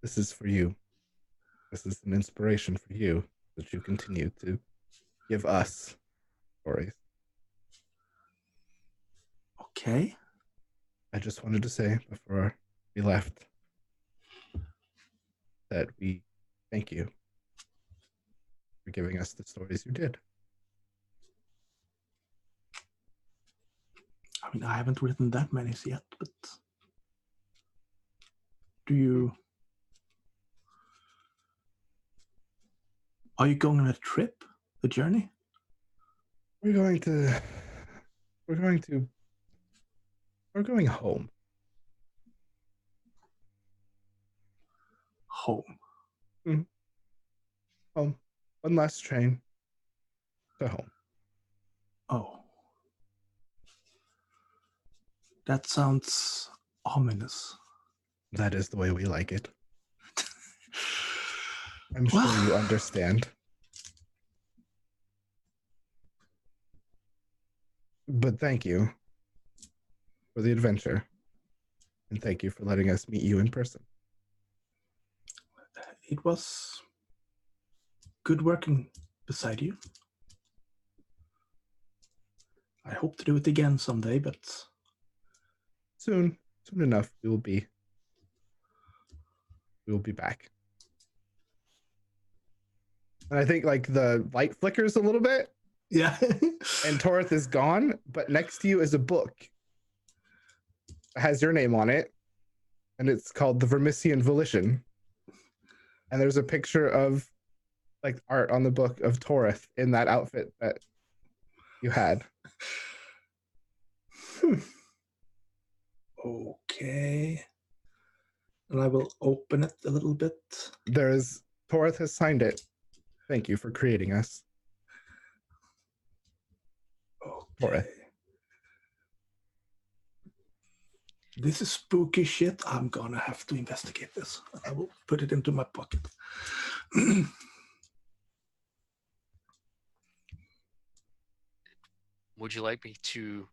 This is for you. This is an inspiration for you that you continue to give us stories. Okay. I just wanted to say before we left that we thank you for giving us the stories you did. I mean, I haven't written that many yet, but are you going on a trip, a journey? We're going home. Home. Home. One last train to home. Oh. That sounds ominous. That is the way we like it. I'm sure you understand. But thank you for the adventure. And thank you for letting us meet you in person. It was good working beside you. I hope to do it again someday, but soon enough, we will be back. And I think like the light flickers a little bit. Yeah. And Torith is gone, but next to you is a book. It has your name on it, and it's called The Vermissian Volition. And there's a picture of like art on the book of Torith in that outfit that you had. Okay. And I will open it a little bit. Torith has signed it. Thank you for creating us. Okay. This is spooky shit. I'm gonna have to investigate this. I will put it into my pocket. Would you like me to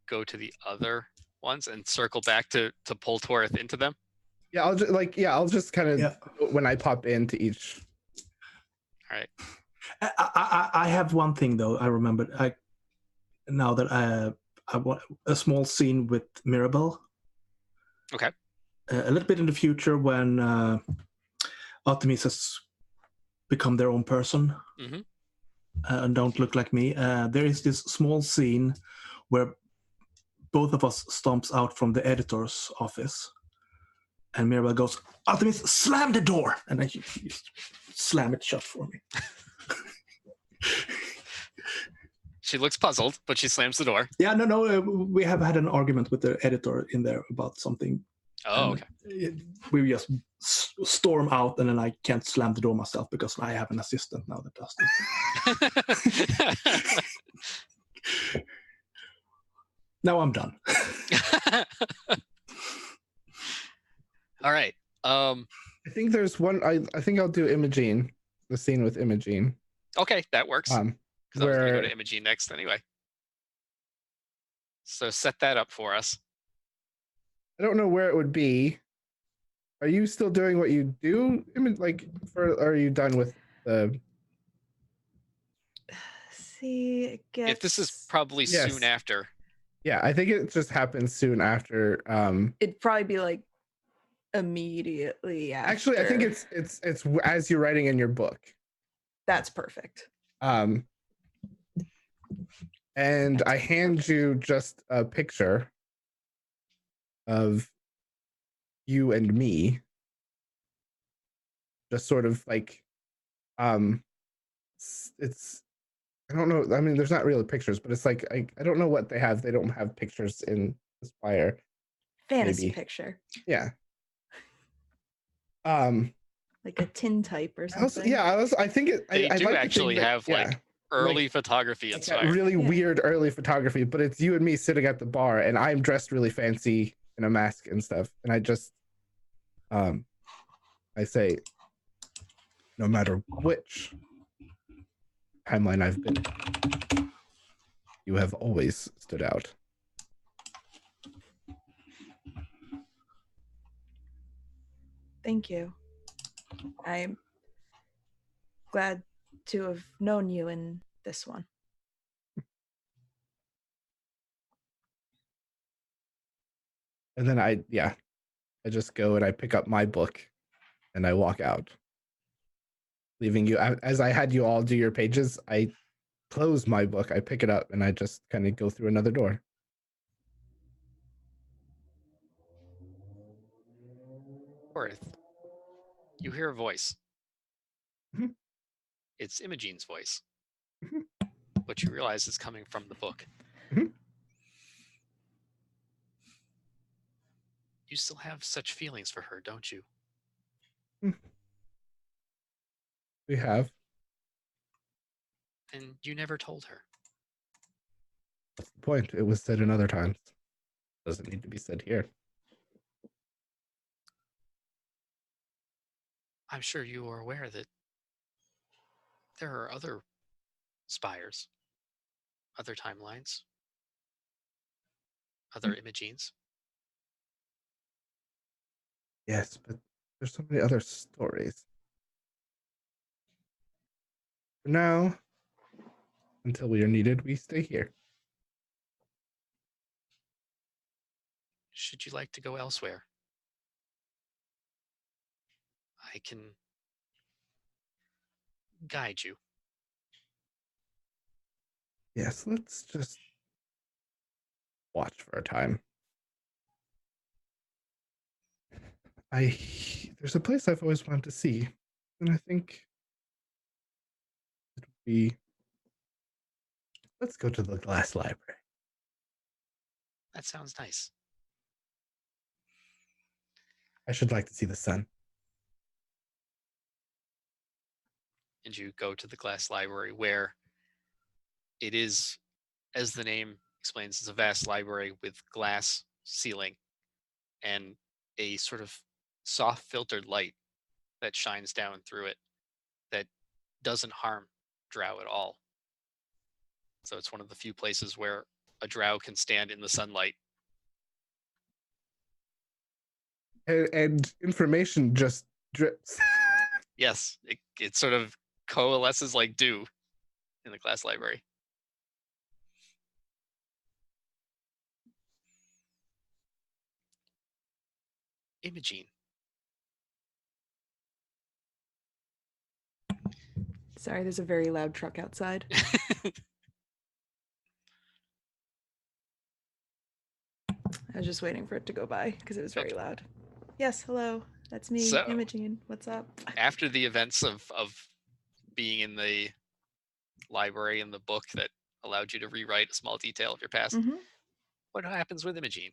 go to the other ones and circle back to pull Torith into them? Yeah, I'll just kind of when I pop into each. All right. I have one thing though. I remembered. Now that I want a small scene with Mirabelle. Okay. A little bit in the future when Artemis has become their own person and don't look like me. There is this small scene where both of us stomps out from the editor's office, and Mirabelle goes, "Artemis, slam the door!" And then she slam it shut for me. She looks puzzled, but she slams the door. Yeah, no. We have had an argument with the editor in there about something. Oh, okay. We just storm out, and then I can't slam the door myself because I have an assistant now that does this. Now I'm done. All right. I think there's one. I think I'll do Imogene, the scene with Imogene. Okay, that works. Because I was going to go to Imogene next anyway. So set that up for us. I don't know where it would be. Are you still doing what you do? I mean, like, are you done with the? See, it gets. If this is probably Yes. soon after. Yeah, I think it just happens soon after. It'd probably be like immediately after. Actually, I think it's as you're writing in your book. That's perfect. And I hand you just a picture of you and me. Just sort of like, it's I don't know. I mean, there's not really pictures, but it's like I don't know what they have. They don't have pictures in Spire. Fantasy Maybe. picture. Yeah. Like a tintype or something. I think it. They I do like actually have like early like, photography in like that Spire. really weird early photography, but it's you and me sitting at the bar, and I'm dressed really fancy in a mask and stuff, and I just, I say, no matter which timeline I've been in, you have always stood out. Thank you. I'm glad to have known you in this one. And then I just go and I pick up my book and I walk out, leaving you. As I had you all do your pages, I close my book, I pick it up, and I just kind of go through another door. Worth, you hear a voice. Mhm. It's Imogene's voice. Mhm. But you realize it's coming from the book. Mhm. You still have such feelings for her, don't you? We have. And you never told her. That's the point. It was said in other times. Doesn't need to be said here. I'm sure you are aware that there are other spires, other timelines, other Imogenes. Yes, but there's so many other stories. For now, until we are needed, we stay here. Should you like to go elsewhere? I can guide you. Yes, let's just watch for a time. There's a place I've always wanted to see, and I think it would be. Let's go to the glass library. That sounds nice. I should like to see the sun. And you go to the glass library where it is, as the name explains, it's a vast library with glass ceiling and a sort of soft filtered light that shines down through it that doesn't harm drow at all. So it's one of the few places where a drow can stand in the sunlight. And information just drips. Yes, it sort of coalesces like dew in the glass library. Imogene. Sorry, there's a very loud truck outside. I was just waiting for it to go by because it was very loud. Yes, hello. That's me, So- Imogen. What's up? After the events of being in the library and the book that allowed you to rewrite a small detail of your past, what happens with Imogene?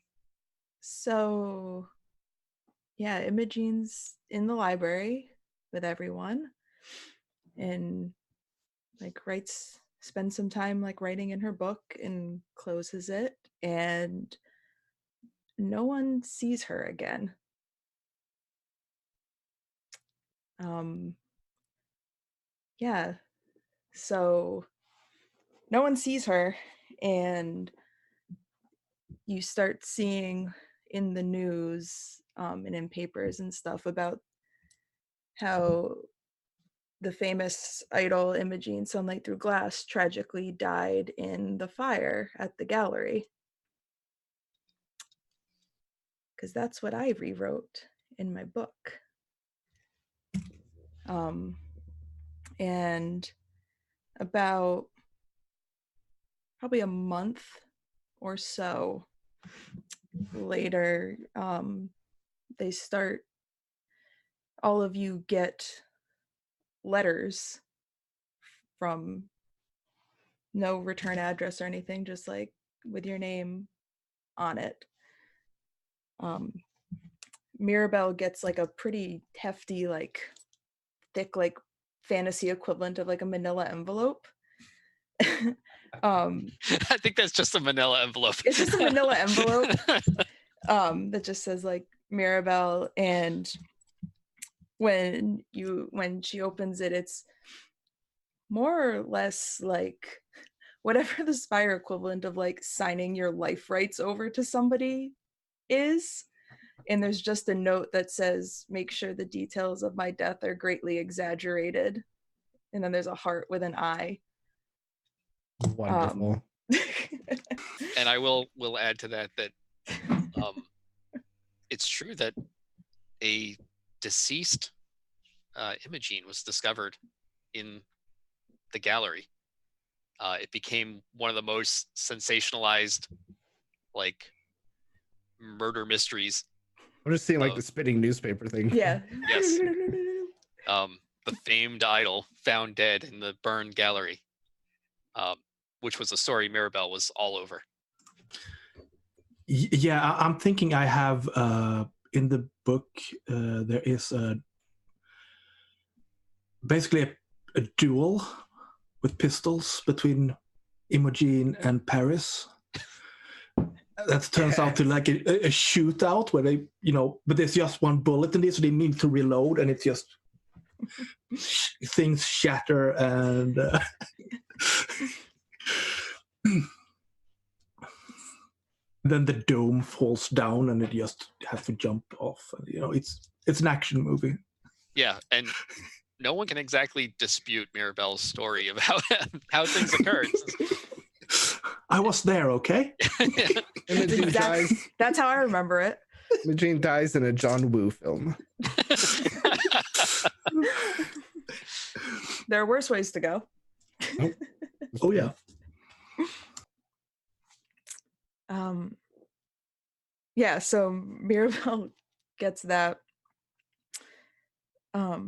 So, yeah, Imogene's in the library with everyone and like spends some time like writing in her book and closes it, and no one sees her again. Yeah, so no one sees her, and you start seeing in the news and in papers and stuff about how the famous idol Imogene Sunlight Through Glass tragically died in the fire at the gallery. Because that's what I rewrote in my book. And about probably a month or so later, they start, all of you get letters from no return address or anything, just like with your name on it. Mirabelle gets like a pretty hefty, like thick, like fantasy equivalent of like a manila envelope. I think that's just a manila envelope. It's just a manila envelope that just says like Mirabelle, and when she opens it, it's more or less like whatever the Spire equivalent of like signing your life rights over to somebody is. And there's just a note that says, make sure the details of my death are greatly exaggerated. And then there's a heart with an eye. Wonderful. And I will add to that it's true that a deceased Imogene was discovered in the gallery. It became one of the most sensationalized, like, murder mysteries. I'm just seeing like the spitting newspaper thing. Yeah. Yes. The famed idol found dead in the burned gallery, which was a story Mirabelle was all over. Yeah, I'm thinking I have in the book there is basically a duel with pistols between Imogen and Paris. That turns out to like a shootout where they, but there's just one bullet in this, so they need to reload, and it's just things shatter, and then the dome falls down, and they just have to jump off. And, it's an action movie. Yeah, and no one can exactly dispute Mirabelle's story of how things occurred. I was there, okay? Imogene dies. That's how I remember it. Imogene dies in a John Woo film. There are worse ways to go. Oh yeah. Yeah, so Mirabelle gets that. Let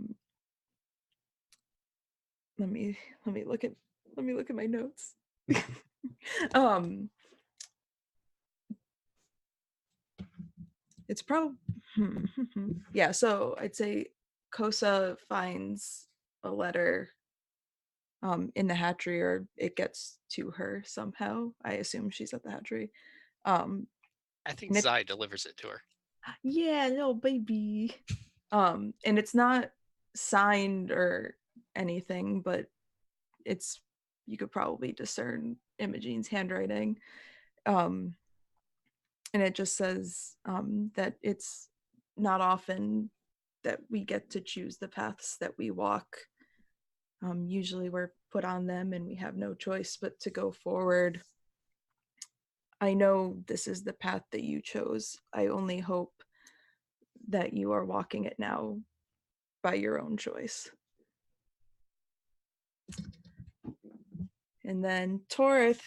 me look at my notes. It's probably yeah, so I'd say Kosa finds a letter in the hatchery, or it gets to her somehow. I assume she's at the hatchery. I think Zai delivers it to her. Yeah, no baby. And it's not signed or anything, but you could probably discern Imogene's handwriting. And it just says that it's not often that we get to choose the paths that we walk. Usually we're put on them and we have no choice but to go forward. I know this is the path that you chose. I only hope that you are walking it now by your own choice. And then Torith,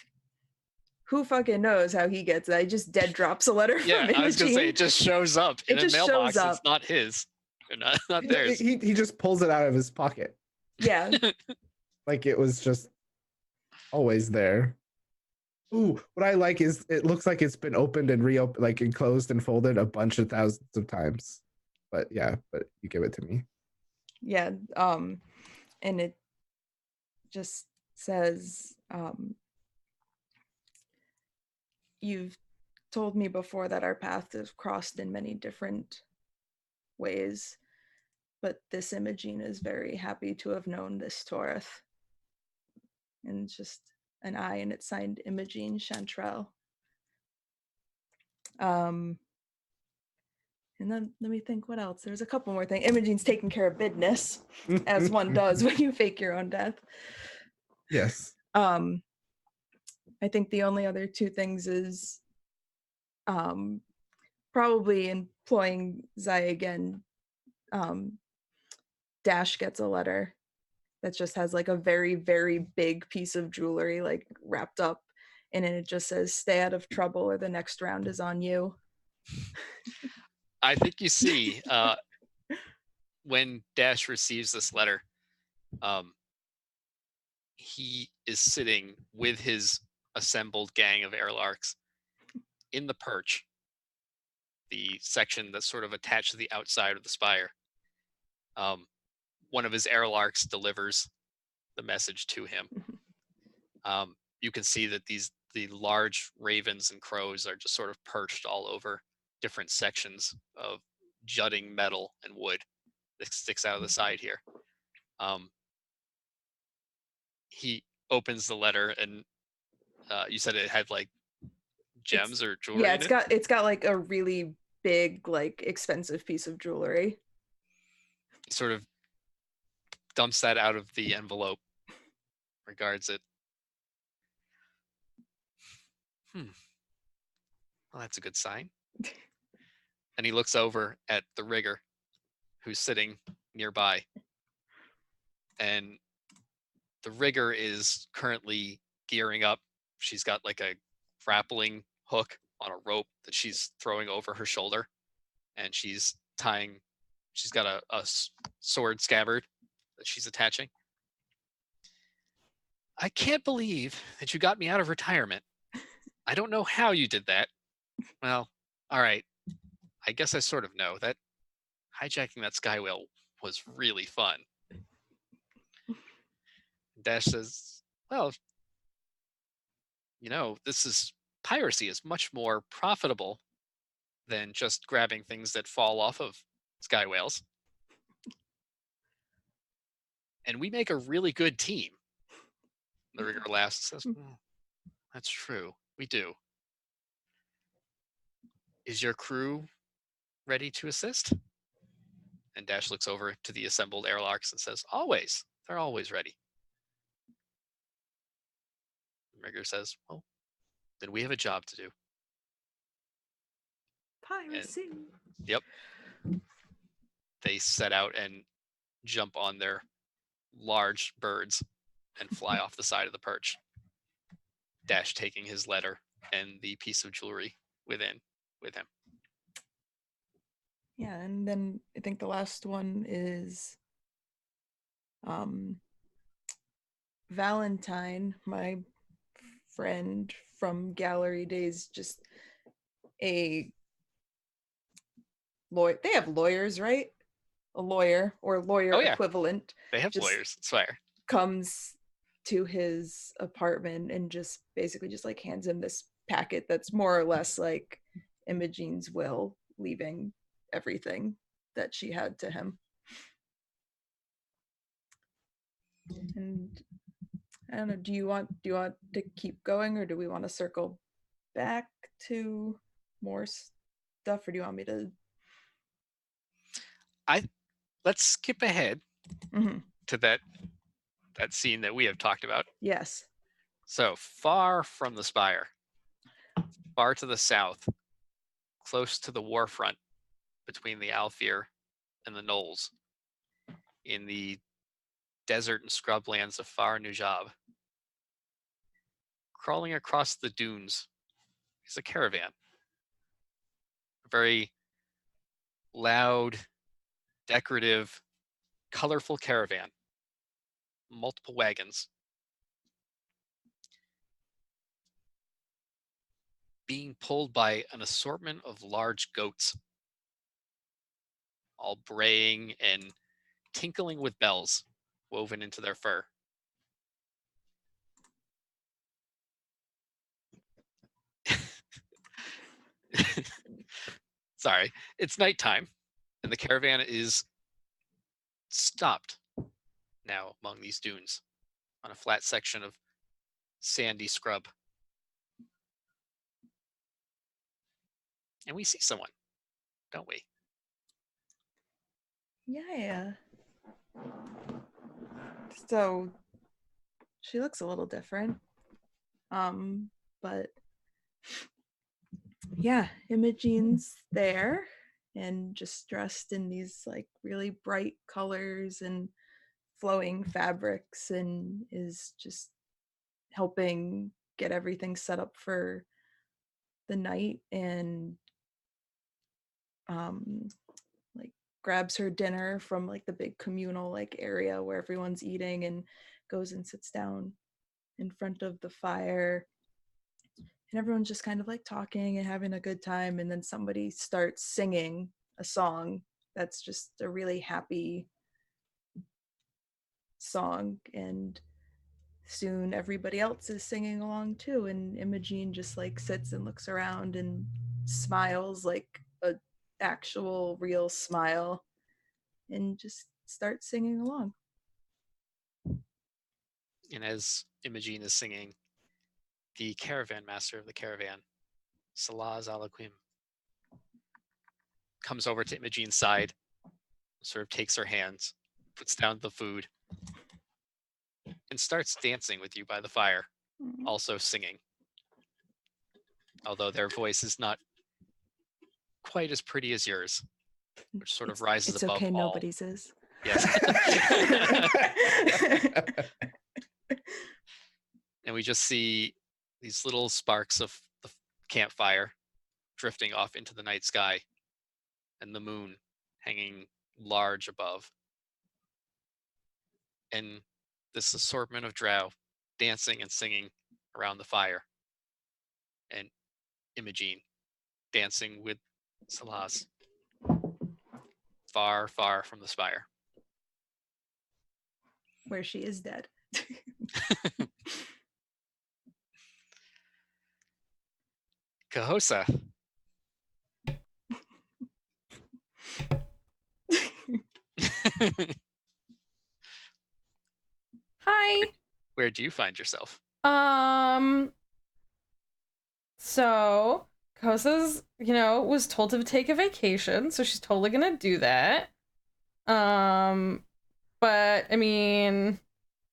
who fucking knows how he gets it? He just dead drops a letter from Imogene. I was gonna say, it just shows up in a mailbox. It's not his, not theirs. He just pulls it out of his pocket. Yeah. Like it was just always there. Ooh, what I like is it looks like it's been opened and reopened, like enclosed and folded a bunch of thousands of times. But yeah, but you give it to me. Yeah, and it just says, you've told me before that our paths have crossed in many different ways, but this Imogene is very happy to have known this Torith. And just an eye, and it's signed Imogene Chantrell. And then let me think what else. There's a couple more things. Imogene's taking care of business, as one does when you fake your own death. Yes. I think the only other two things is probably employing Zai again. Dash gets a letter that just has like a very, very big piece of jewelry like wrapped up and it just says, "Stay out of trouble or the next round is on you." I think you see when Dash receives this letter, he is sitting with his assembled gang of airlarks in the perch, the section that's sort of attached to the outside of the spire. One of his airlarks delivers the message to him. You can see that the large ravens and crows are just sort of perched all over different sections of jutting metal and wood that sticks out of the side here. He opens the letter and you said it had like gems or jewelry. Yeah, in it? it's got like a really big, like expensive piece of jewelry. He sort of dumps that out of the envelope, regards it. Well, that's a good sign. And he looks over at the rigger who's sitting nearby. And the rigger is currently gearing up. She's got like a grappling hook on a rope that she's throwing over her shoulder. And she's got a sword scabbard that she's attaching. I can't believe that you got me out of retirement. I don't know how you did that. Well, all right. I guess I sort of know that hijacking that sky whale was really fun. Dash says, well, piracy is much more profitable than just grabbing things that fall off of sky whales. And we make a really good team. The rigger laughs and says, that's true. We do. Is your crew ready to assist? And Dash looks over to the assembled airlocks and says, always. They're always ready. Rigger says, well, then we have a job to do. Piracy. Yep. They set out and jump on their large birds and fly off the side of the perch. Dash taking his letter and the piece of jewelry with him. Yeah, and then I think the last one is Valentine, my friend from gallery days, just a lawyer. They have lawyers, right? A lawyer or lawyer equivalent. They have lawyers, Spire. Comes to his apartment and just basically just like hands him this packet that's more or less like Imogene's will, leaving everything that she had to him. And I don't know, do you want to keep going, or do we want to circle back to more stuff, or do you want me to let's skip ahead to that scene that we have talked about. Yes. So far from the Spire, far to the south, close to the warfront between the Alfir and the Knolls, in the desert and scrublands of Far Nujab, crawling across the dunes is a caravan. A very loud, decorative, colorful caravan. Multiple wagons. Being pulled by an assortment of large goats, all braying and tinkling with bells woven into their fur. Sorry, it's nighttime, and the caravan is stopped now among these dunes on a flat section of sandy scrub. And we see someone, don't we? Yeah. So she looks a little different. But yeah, Imogene's there and just dressed in these like really bright colors and flowing fabrics, and is just helping get everything set up for the night, and like grabs her dinner from like the big communal like area where everyone's eating, and goes and sits down in front of the fire, and everyone's just kind of like talking and having a good time, and then somebody starts singing a song that's just a really happy song, and soon everybody else is singing along too, and Imogene just like sits and looks around and smiles like a actual real smile, and just starts singing along. And as Imogene is singing, the caravan master of the caravan, Salaz Alaquim, comes over to Imogene's side, sort of takes her hands, puts down the food, and starts dancing with you by the fire, also singing. Although their voice is not quite as pretty as yours, which sort of rises It's above okay, all. nobody's is. Yes. And we just see these little sparks of the campfire drifting off into the night sky, and the moon hanging large above. And this assortment of drow dancing and singing around the fire. And Imogene dancing with Salaz, far, far from the spire. Where she is dead. Cahosa, Hi. where do you find yourself? So Kosa's, was told to take a vacation, so she's totally gonna do that. But I mean,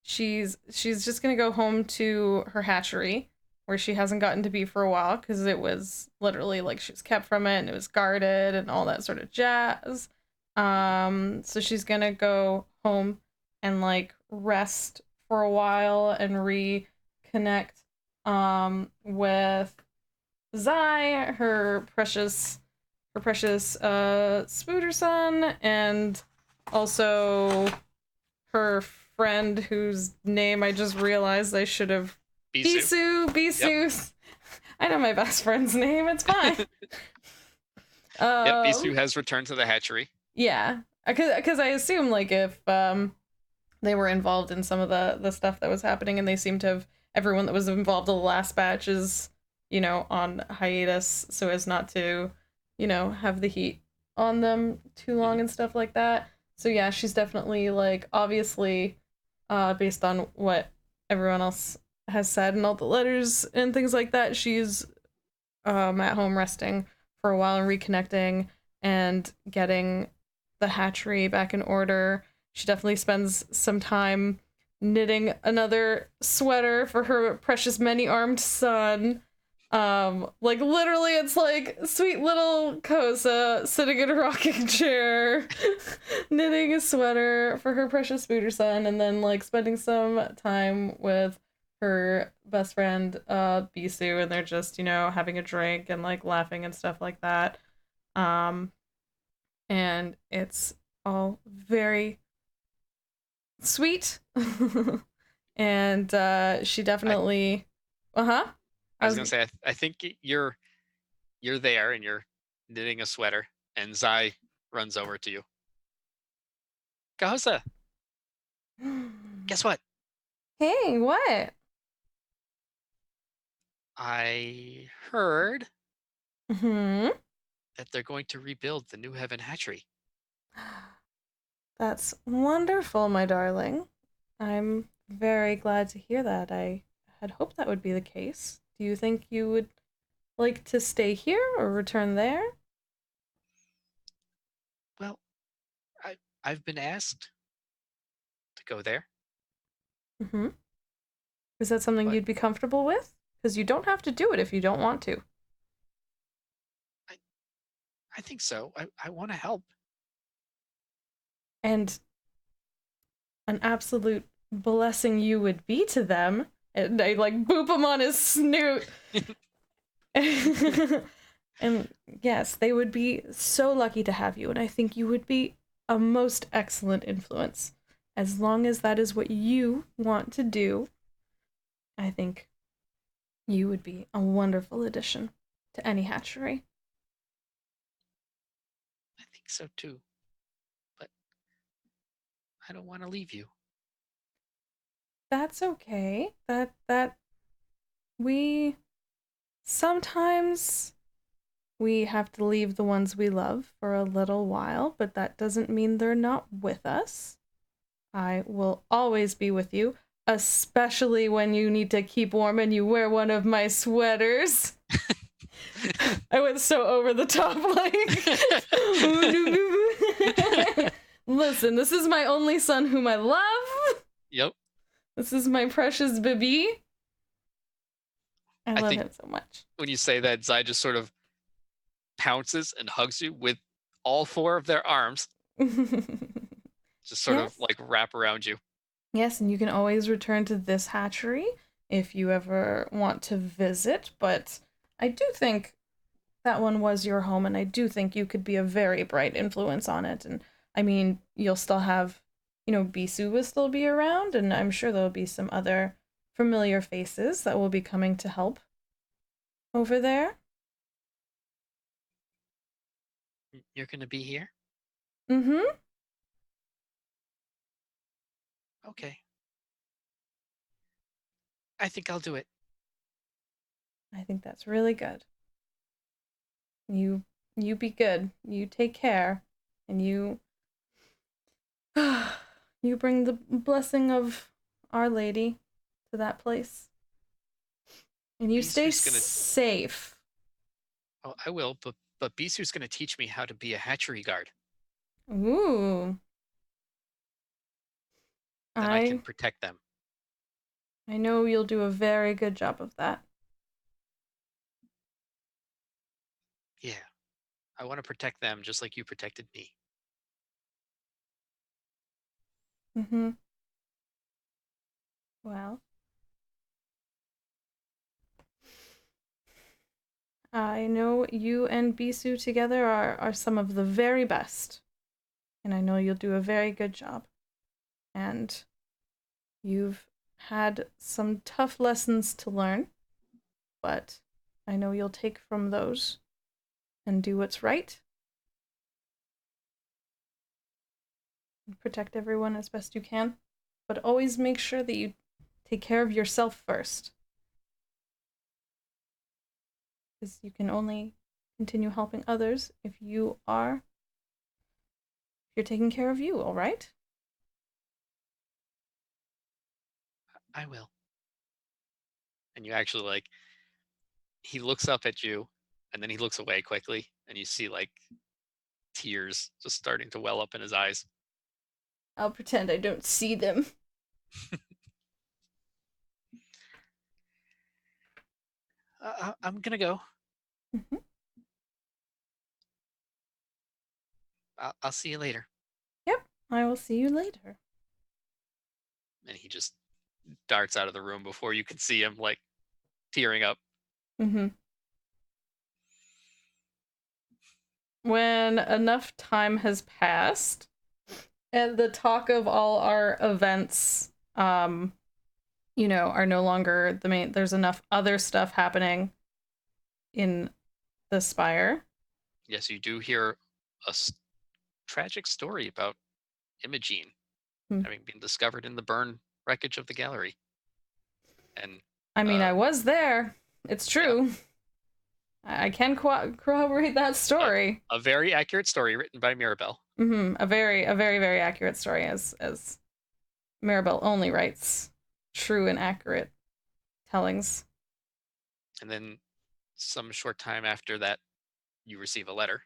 she's just gonna go home to her hatchery, where she hasn't gotten to be for a while, because it was literally like she was kept from it and it was guarded and all that sort of jazz. So she's gonna go home and like rest for a while and reconnect with Zai, her precious Spooter son, and also her friend whose name I just realized I should have. Bisu. Yep. I know my best friend's name. It's fine. Yep, Bisu has returned to the hatchery. Yeah, because I assume like if they were involved in some of the stuff that was happening, and they seem to have, everyone that was involved in the last batch is, on hiatus, so as not to, have the heat on them too long and stuff like that. So yeah, she's definitely like, obviously, based on what everyone else has said and all the letters and things like that, she's at home resting for a while and reconnecting and getting the hatchery back in order. She definitely spends some time knitting another sweater for her precious many-armed son. Like literally it's like sweet little Kosa sitting in a rocking chair knitting a sweater for her precious Spooter son, and then like spending some time with her best friend Bisu, and they're just, having a drink and like laughing and stuff like that. And it's all very sweet. And she definitely I was gonna say, I think you're there and you're knitting a sweater, and Zai runs over to you. Cahosa, guess what? Hey, what? I heard Hmm. that they're going to rebuild the New Heaven hatchery. That's wonderful, my darling. I'm very glad to hear that. I had hoped that would be the case. Do you think you would like to stay here or return there? Well, I've been asked to go there, Mm-hmm. Is that something but you'd be comfortable with? Because you don't have to do it if you don't want to. I think so. I want to help. And an absolute blessing you would be to them. And I like boop him on his snoot. And yes, they would be so lucky to have you. And I think you would be a most excellent influence. As long as that is what you want to do, I think you would be a wonderful addition to any hatchery. I think so too. But I don't want to leave you. That's okay. That we sometimes we have to leave the ones we love for a little while, but that doesn't mean they're not with us. I will always be with you, especially when you need to keep warm and you wear one of my sweaters. I went so over the top, like. Listen, this is my only son whom I love. Yep. This is my precious baby. I love think him so much. when you say that, Zai just sort of pounces and hugs you with all four of their arms, just sort of Yes. like wrap around you. Yes, and you can always return to this hatchery if you ever want to visit, but I do think that one was your home, and I do think you could be a very bright influence on it. And I mean, you'll still have, Bisu will still be around, and I'm sure there'll be some other familiar faces that will be coming to help over there. You're gonna be here? Mm-hmm. Okay. I think I'll do it. I think that's really good. You be good. You take care, and you you bring the blessing of Our Lady to that place. And you stay Bisu's gonna- safe. Oh, I will, but Bisu's gonna teach me how to be a hatchery guard. Ooh. Then I can protect them. I know you'll do a very good job of that. Yeah. I want to protect them just like you protected me. Mm-hmm. Well, I know you and Bisu together are some of the very best. And I know you'll do a very good job. And you've had some tough lessons to learn, but I know you'll take from those and do what's right. And protect everyone as best you can. But always make sure that you take care of yourself first. Because you can only continue helping others if you're taking care of you, all right? I will. And you actually like, he looks up at you and then he looks away quickly and you see like tears just starting to well up in his eyes. I'll pretend I don't see them. I'm gonna go. Mm-hmm. I'll see you later. Yep, I will see you later. And he just darts out of the room before you can see him like tearing up. Mm-hmm. When enough time has passed, and the talk of all our events, are no longer the main. There's enough other stuff happening in the Spire. Yes, you do hear a tragic story about Imogene having been discovered in the burn wreckage of the gallery. And I mean, I was there. It's true. Yeah. I can corroborate that story. A very accurate story written by Mirabelle. Mm-hmm. A very, very accurate story, as Mirabelle only writes true and accurate tellings. And then some short time after that, you receive a letter,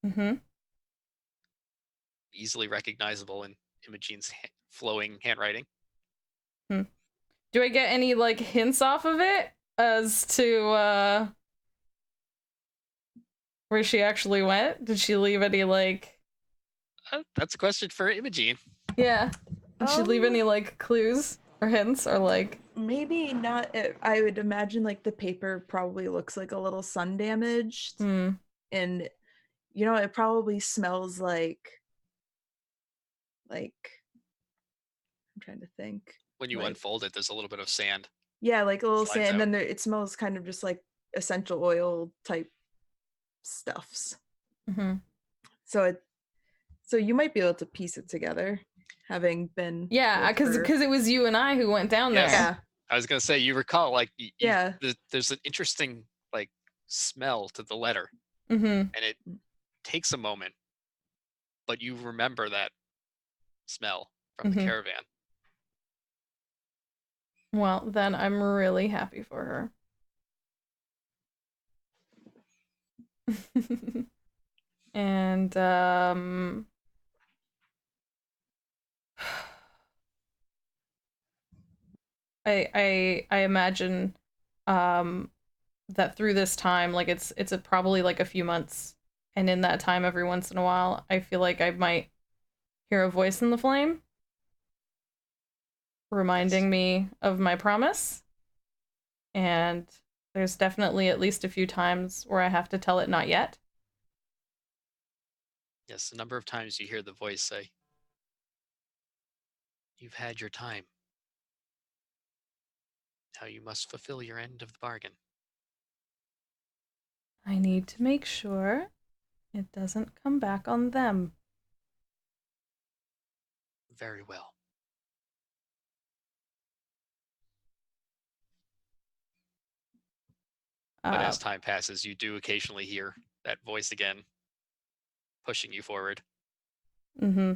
Mm-hmm. easily recognizable in Imogene's flowing handwriting. Do I get any like hints off of it as to where she actually went? Did she leave any like That's a question for Imogene. yeah? Did she leave Um, any like clues or hints or like Maybe not. I would imagine like the paper probably looks like a little sun damaged, and it probably smells like I'm trying to think. When you Like, unfold it, there's a little bit of sand. yeah, like a little Slides sand, and out. then it smells kind of just like essential oil type stuffs. mm-hmm. So you might be able to piece it together, having been Yeah, with her. because it was you and I who went down Yes. there. Yeah, I was gonna say, you recall, like, yeah. there's an interesting like smell to the letter, Mm-hmm. and it takes a moment, but you remember that smell from the Mhm. caravan. Well, then I'm really happy for her. And I imagine that through this time, like it's probably like a few months, and in that time every once in a while I feel like I might hear a voice in the flame reminding me of my promise. And there's definitely at least a few times where I have to tell it not yet. Yes, a number of times you hear the voice say, "You've had your time. Now you must fulfill your end of the bargain." I need to make sure it doesn't come back on them. Very well. But as time passes, you do occasionally hear that voice again, pushing you forward. Mm-hmm.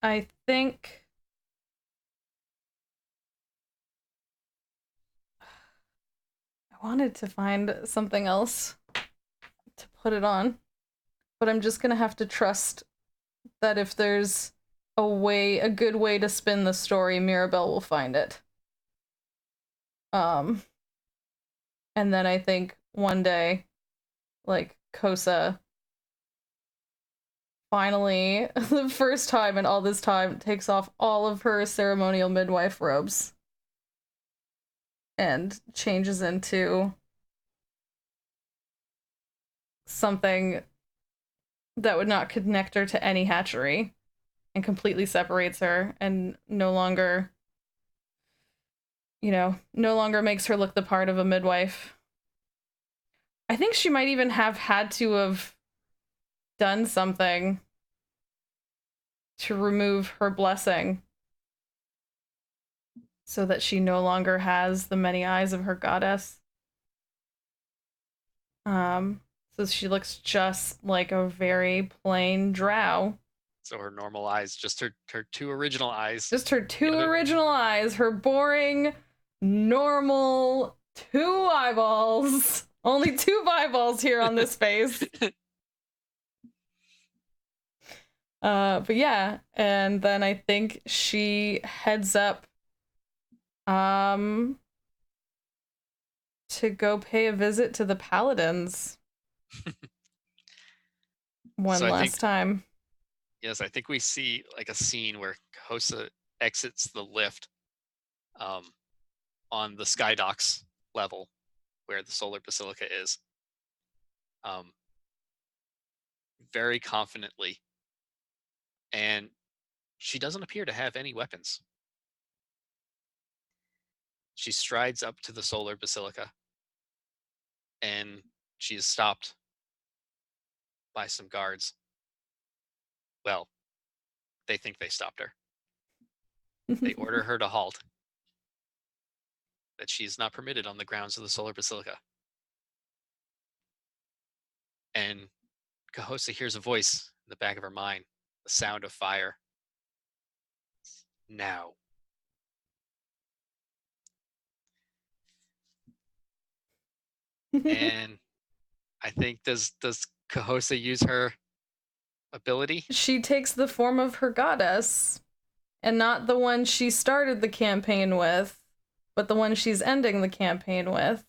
I think I wanted to find something else to put it on, but I'm just gonna have to trust that if there's a good way to spin the story, Mirabelle will find it. And then I think one day, like, Kosa finally, the first time in all this time, takes off all of her ceremonial midwife robes and changes into something that would not connect her to any hatchery and completely separates her and no longer makes her look the part of a midwife. I think she might even have had to have done something to remove her blessing so that she no longer has the many eyes of her goddess. So she looks just like a very plain drow. So her normal eyes, just her two original eyes. Just her two Yeah. original eyes, her boring, normal 2 eyeballs. Only 2 eyeballs here on this face. But yeah, and then I think she heads up to go pay a visit to the paladins one So I last think- time. Yes, I think we see like a scene where Kosa exits the lift on the Skydocks level where the Solar Basilica is. Very confidently. And she doesn't appear to have any weapons. She strides up to the Solar Basilica and she is stopped by some guards. Well, they think they stopped her. They order her to halt, that she is not permitted on the grounds of the Solar Basilica. And Kahosa hears a voice in the back of her mind, the sound of fire. Now. And I think does Kahosa use her ability? She takes the form of her goddess, and not the one she started the campaign with, but the one she's ending the campaign with.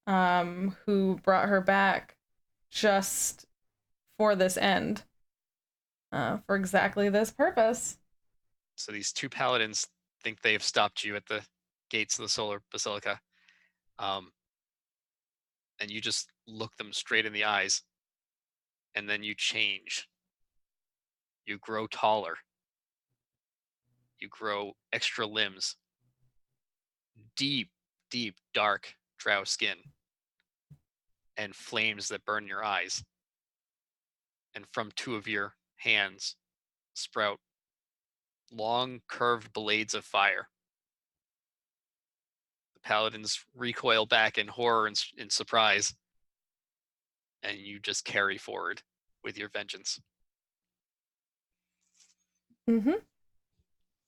Who brought her back just for this end. For exactly this purpose. So these two paladins think they have stopped you at the gates of the Solar Basilica. And you just look them straight in the eyes, and then you change. You grow taller. You grow extra limbs. Deep, deep, dark drow skin. And flames that burn your eyes. And from two of your hands sprout long, curved blades of fire. The paladins recoil back in horror and in surprise. And you just carry forward with your vengeance. Mm-hmm.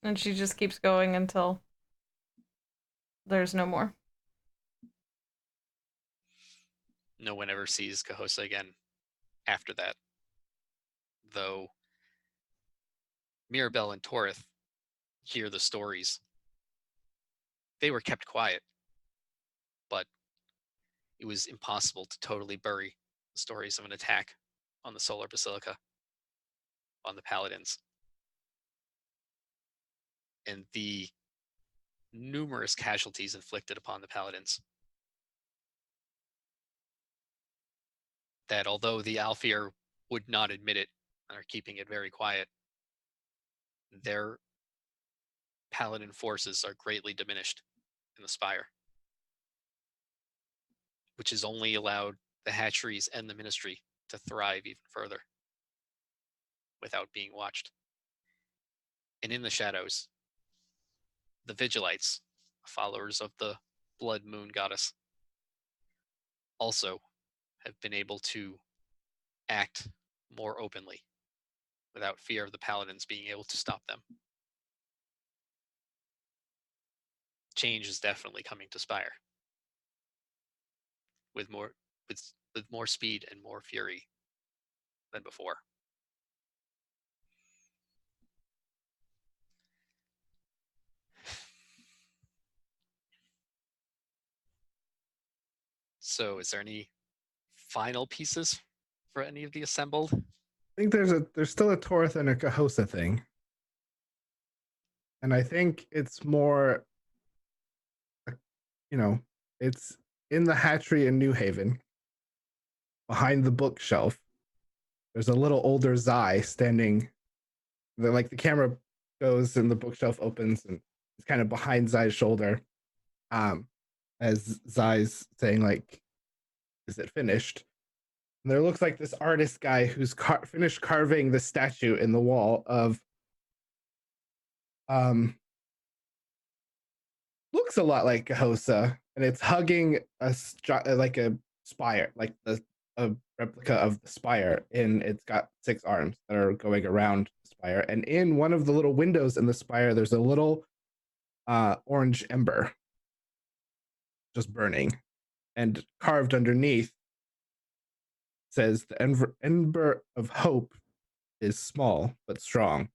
And she just keeps going until there's no more. No one ever sees Kahosa again after that. Though Mirabelle and Torith hear the stories. They were kept quiet, but it was impossible to totally bury the stories of an attack on the Solar Basilica, on the Paladins, and the numerous casualties inflicted upon the Paladins. That although the Alfir would not admit it and are keeping it very quiet, their Paladin forces are greatly diminished in the Spire, which has only allowed the hatcheries and the ministry to thrive even further without being watched. And in the shadows, the Vigilites, followers of the Blood Moon Goddess, also have been able to act more openly without fear of the Paladins being able to stop them. Change is definitely coming to Spire with more speed and more fury than before. So, is there any final pieces for any of the assembled? I think there's still a Torith and a Kahosa thing. And I think it's more, it's in the hatchery in New Haven, behind the bookshelf. There's a little older Zai standing. The camera goes and the bookshelf opens and it's kind of behind Zai's shoulder, as Zai's saying, like, "Is it finished?" And there looks like this artist guy who's finished carving the statue in the wall of looks a lot like Kahosa, and it's hugging a spire, like a replica of the spire, and it's got 6 arms that are going around the spire. And in one of the little windows in the spire, there's a little orange ember just burning, and carved underneath says, "The ember of hope is small but strong."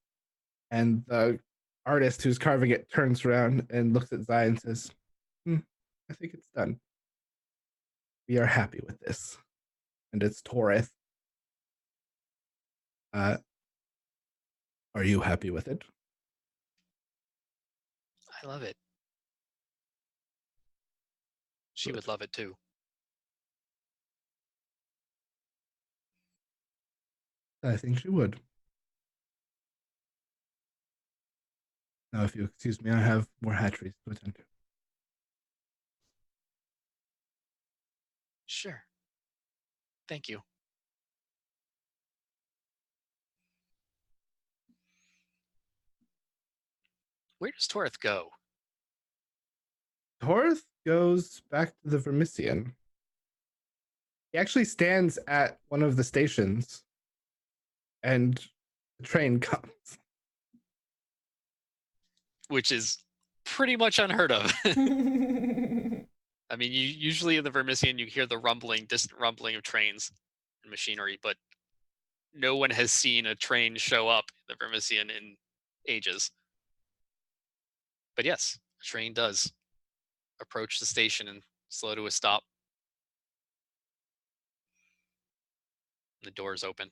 And the artist who's carving it turns around and looks at Zai and says, "I think it's done. We are happy with this." And it's Torith. Are you happy with it? I love it. She would love it too. I think she would. Now, if you excuse me, I have more hatcheries to attend to. Sure. Thank you. Where does Torith go? Torith goes back to the Vermisian. He actually stands at one of the stations, and the train comes. Which is pretty much unheard of. I mean, you usually in the Vermisian you hear the rumbling, distant rumbling of trains and machinery, but no one has seen a train show up in the Vermisian in ages. But yes, a train does approach the station and slow to a stop. The doors open.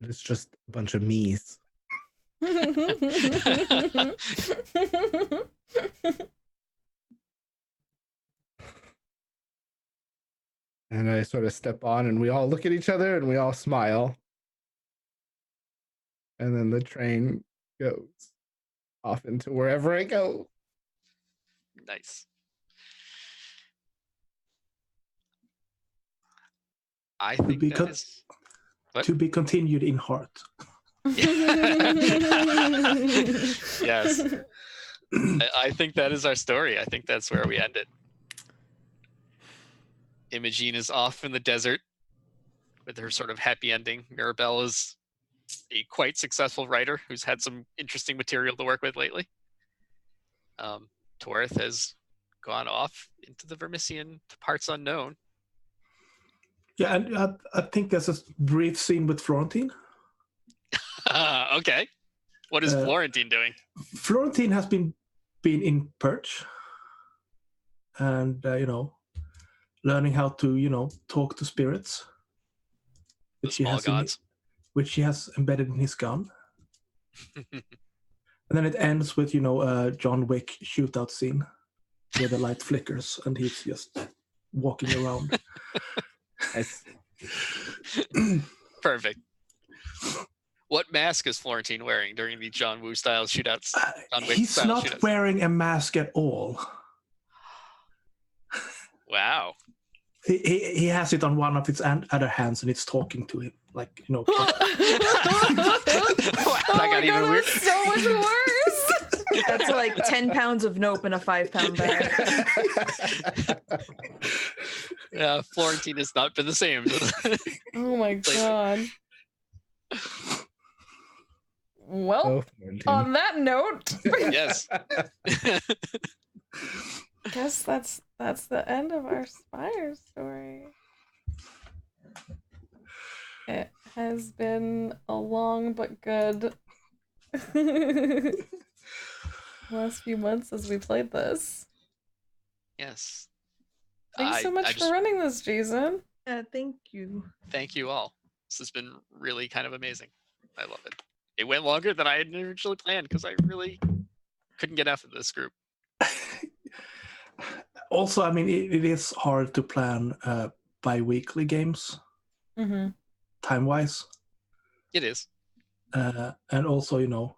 It's just a bunch of me's. And I sort of step on, and we all look at each other, and we all smile. And then the train goes off into wherever I go. Nice. I think be that con- is... What? To be continued in heart. Yes. I think that is our story. I think that's where we end it. Imogene is off in the desert with her sort of happy ending. Mirabelle is a quite successful writer who's had some interesting material to work with lately. Torith has gone off into the Vermisian to parts unknown. Yeah, and I think there's a brief scene with Florentine. Okay. What is Florentine doing? Florentine has been in Perch, and learning how to talk to spirits, The small gods. which he has embedded in his gun. And then it ends with John Wick shootout scene where the light flickers and he's just walking around. Perfect. What mask is Florentine wearing during the John Woo style shootouts? John Wick He's style not shootouts? wearing a mask at all. Wow. He has it on one of its other hands and it's talking to him Wow, Oh that my got even god, weird. that's so much worse. That's like 10 pounds of nope in a 5-pound bag. Yeah, Florentine has not been the same. Oh my god. Well, Oh, Florentine. on that note, Yes. guess that's the end of our Spire story. It has been a long but good last few months as we played this. Yes. Thanks so much I for just running this, Jason. Yeah, thank you. thank you all. This has been really kind of amazing. I love it. It went longer than I had originally planned because I really couldn't get enough of this group. Also, I mean, it is hard to plan bi-weekly games Mm-hmm. time-wise. It is. And also,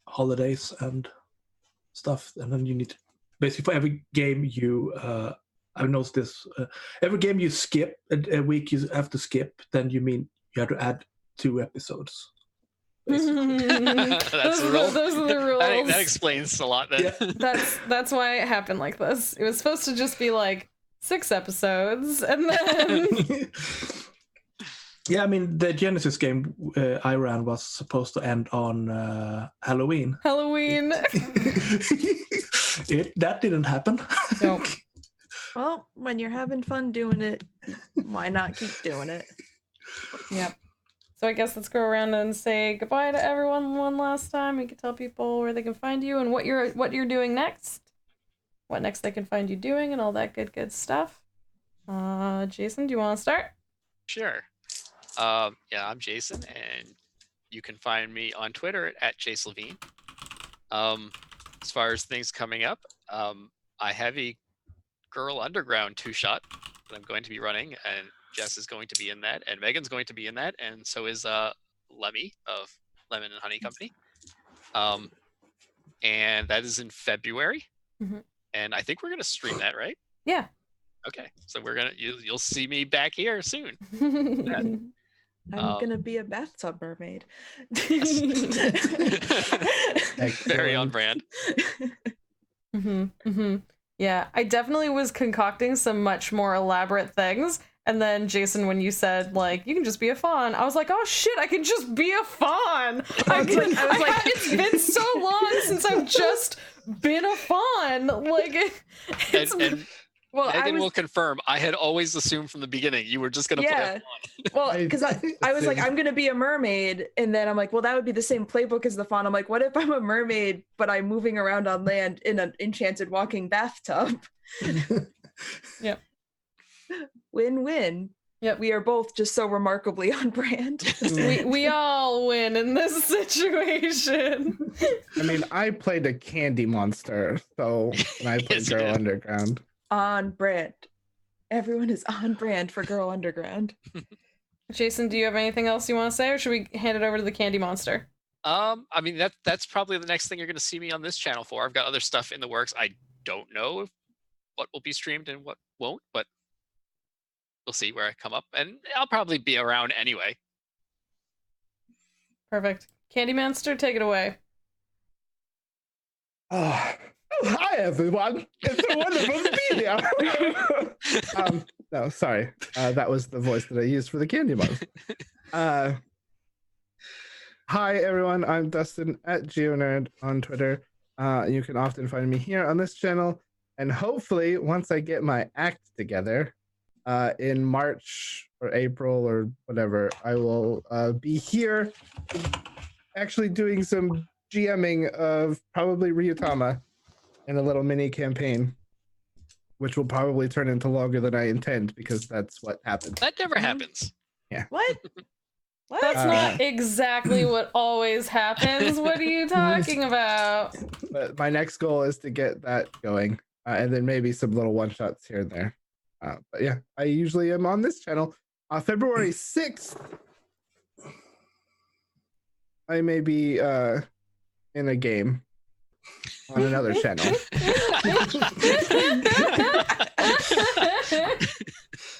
holidays and stuff. And then you need to, basically for every game I've noticed this, every game you skip, a week you have to skip, then you have to add 2 episodes. That's the rule. Those are the rules. That explains a lot then. Yeah. That's why it happened like this. It was supposed to just be like 6 episodes, and then Yeah, I mean, the Genesis game I ran was supposed to end on Halloween. Halloween. That didn't happen. Nope. Well, when you're having fun doing it, why not keep doing it? Yep. So I guess let's go around and say goodbye to everyone one last time. You can tell people where they can find you and what you're doing next. What next they can find you doing and all that good stuff. Jason, do you want to start? Sure. Yeah, I'm Jason, and you can find me on Twitter at JaceLevine. As far as things coming up, I have a Girl Underground 2-shot that I'm going to be running, and Jess is going to be in that, and Megan's going to be in that, and so is Lemmy of Lemon and Honey Company. And that is in February. Mhm. And I think we're gonna stream that, right? Yeah. Okay, so you'll see me back here soon. I'm gonna be a bathtub mermaid. Very on brand. Yeah, I definitely was concocting some much more elaborate things, And then Jason, when you said like you can just be a fawn, I was like, oh shit, I can just be a fawn. I was like, it's been so long since I've just been a fawn. Like it's And Well, Megan will confirm. I had always assumed from the beginning you were just gonna play a fawn. Well, because I was like, I'm gonna be a mermaid, and then I'm like, well, that would be the same playbook as the fawn. I'm like, what if I'm a mermaid, but I'm moving around on land in an enchanted walking bathtub? Yep. Win-win. Yep. We are both just so remarkably on brand. we all win in this situation. I mean, I played a candy monster, so when I played Yes, you Girl did. Underground. On brand. Everyone is on brand for Girl Underground. Jason, do you have anything else you want to say, or should we hand it over to the candy monster? I mean that's probably the next thing you're gonna see me on this channel for. I've got other stuff in the works. I don't know what will be streamed and what won't, but we'll see where I come up, and I'll probably be around anyway. Perfect. Candy monster, take it away. Oh, hi everyone! It's so wonderful to be here. No, sorry, that was the voice that I used for the candy monster. Hi everyone, I'm Dustin at GeoNerd on Twitter. You can often find me here on this channel, and hopefully, once I get my act together, in March or April or whatever, I will be here, actually doing some GMing of probably Ryutama in a little mini campaign, which will probably turn into longer than I intend because that's what happens. That never happens. What? What? That's not exactly what always happens. What are you talking about? But my next goal is to get that going, and then maybe some little one shots here and there. But yeah, I usually am on this channel. February 6th, I may be in a game on another channel.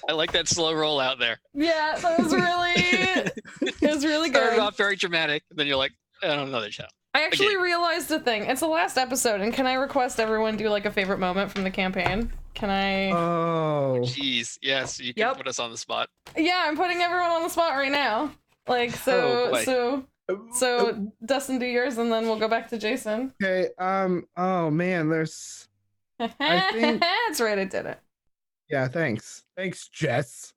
I like that slow roll out there. Yeah, that was really Started good. off very dramatic, and then you're like, on another channel. I actually Again. realized a thing. It's the last episode, and can I request everyone do like a favorite moment from the campaign? Can I? Oh, Jeez, yes, you can Yep. put us on the spot. Yeah, I'm putting everyone on the spot right now. Like Oh, boy. so Dustin, do yours, and then we'll go back to Jason. okay. Oh man, there's. I think- That's right, I did it. Yeah, thanks, Jess.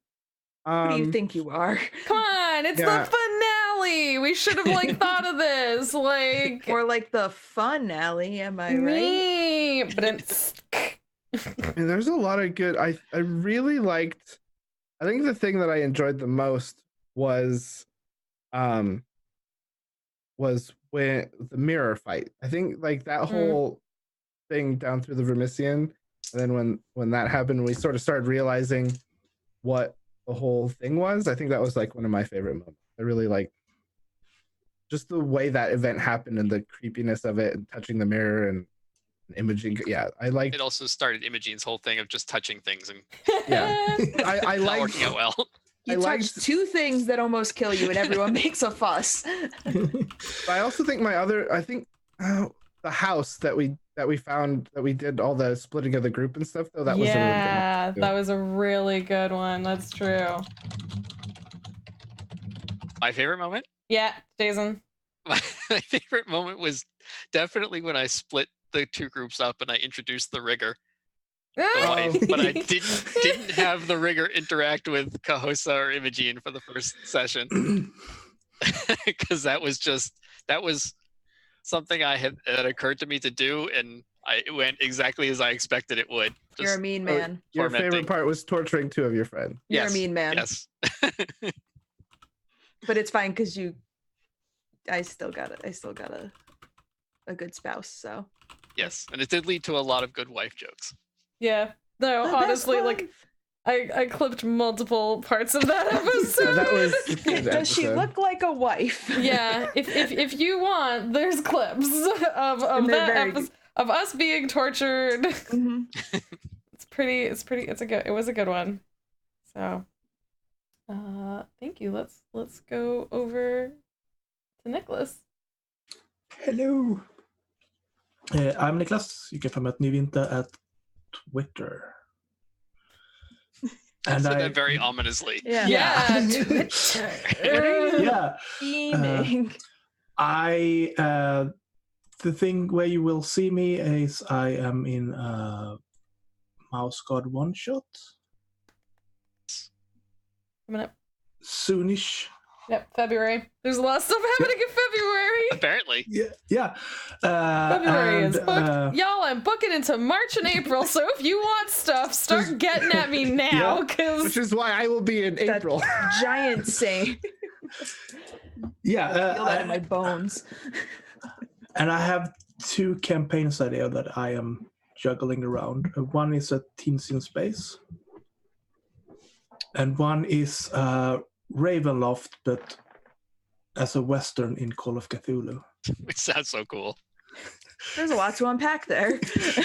Who do you think you are? Come on, it's Yeah. the finale. We should have like thought of this, like Or like the fun alley, am I right? me. But it's And there's a lot of good. I really liked. I think the thing that I enjoyed the most was when the mirror fight. I think like that whole thing down through the Vermisian, and then when that happened, we sort of started realizing what the whole thing was. I think that was like one of my favorite moments. I really like just the way that event happened and the creepiness of it, and touching the mirror and imaging. Yeah, I like. It also started Imogene's whole thing of just touching things and Yeah, I not like. working out well. You I touched liked- two things that almost kill you, and everyone makes a fuss. I also think the house that we found, that we did all the splitting of the group and stuff, though, that was a really good one. yeah, too. that was a really good one. That's true. My favorite moment? Yeah, Jason. My favorite moment was definitely when I split the two groups up and I introduced the rigger. But I didn't have the rigger interact with Kahosa or Imogene for the first session. Because that was something that occurred to me to do, and it went exactly as I expected it would. You're a Just- mean man. Your tormenting. favorite part was torturing two of your friends. You're yes, a mean man. Yes. But it's fine because I still got a good spouse. So Yes. And it did lead to a lot of good wife jokes. Yeah. No, The best honestly, like wife. I clipped multiple parts of that episode. Yeah, that was a good Does she episode. look like a wife? Yeah, if you want, there's clips of And they're that very episode of us being tortured. Mhm. It was a good one. So thank you. Let's go over to Nicholas. Hello. I'm Niklas. You can find me at Nyvinter at Twitter. And Said I, that very ominously. Yeah. Yeah. yeah, Scheming. the thing where you will see me is I am in Mouse God One Shot Coming up. soonish. Yep, February. There's a lot of stuff happening in February. Apparently. Yeah. February and, is booked. Y'all, I'm booking into March and April, so if you want stuff, start getting at me now, because Which is why I will be in That April. giant sing. yeah, Feel that in my bones. and I have 2 campaigns idea that I am juggling around. One is a Teens in Space, and one is Ravenloft, but as a Western in Call of Cthulhu. Which sounds so cool. There's a lot to unpack there.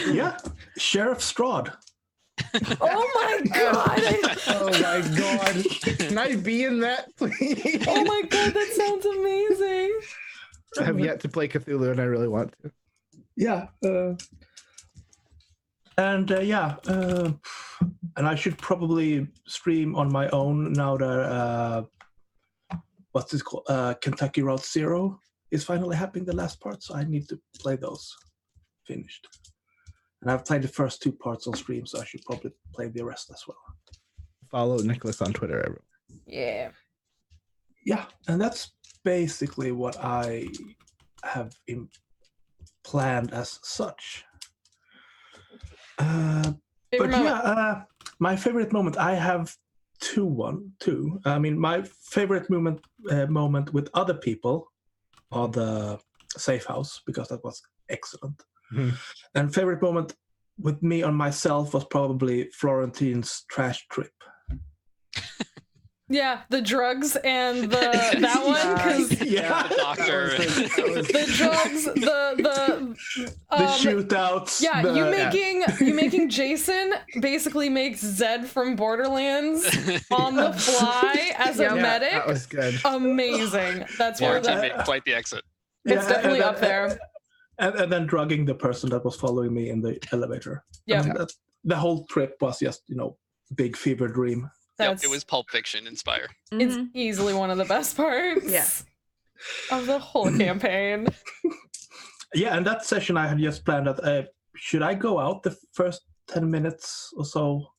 Yeah, Sheriff Strahd. oh my god! Oh my god. Can I be in that, please? Oh my god, that sounds amazing. I have yet to play Cthulhu and I really want to. Yeah, and I should probably stream on my own now that what's this called? Kentucky Route Zero is finally happening, the last part, so I need to play those finished. And I've played the first 2 parts on stream, so I should probably play the rest as well. Follow Nicholas on Twitter, everyone. Yeah. Yeah, and that's basically what I have planned as such. Favorite But moment? yeah, my favorite moment, I have two. I mean, my favorite moment with other people are the safe house, because that was excellent. Mhm. And favorite moment with me on myself was probably Florentine's trash trip. Yeah, the drugs and that one, because Yeah, The doctor. the drugs, the shootouts. yeah, the, you making Jason basically makes Zed from Borderlands on the fly as a Yeah, medic. That was good. Amazing. That's Yeah, where Martin that made quite the exit. it's definitely up there. And then drugging the person that was following me in the elevator. Yeah. I mean, the whole trip was just, big fever dream. That's Yep, it was Pulp Fiction in Spire. it's Mhm. easily one of the best parts. Yeah. Of the whole campaign. Yeah, and that session I had just planned that should I go out the first 10 minutes or so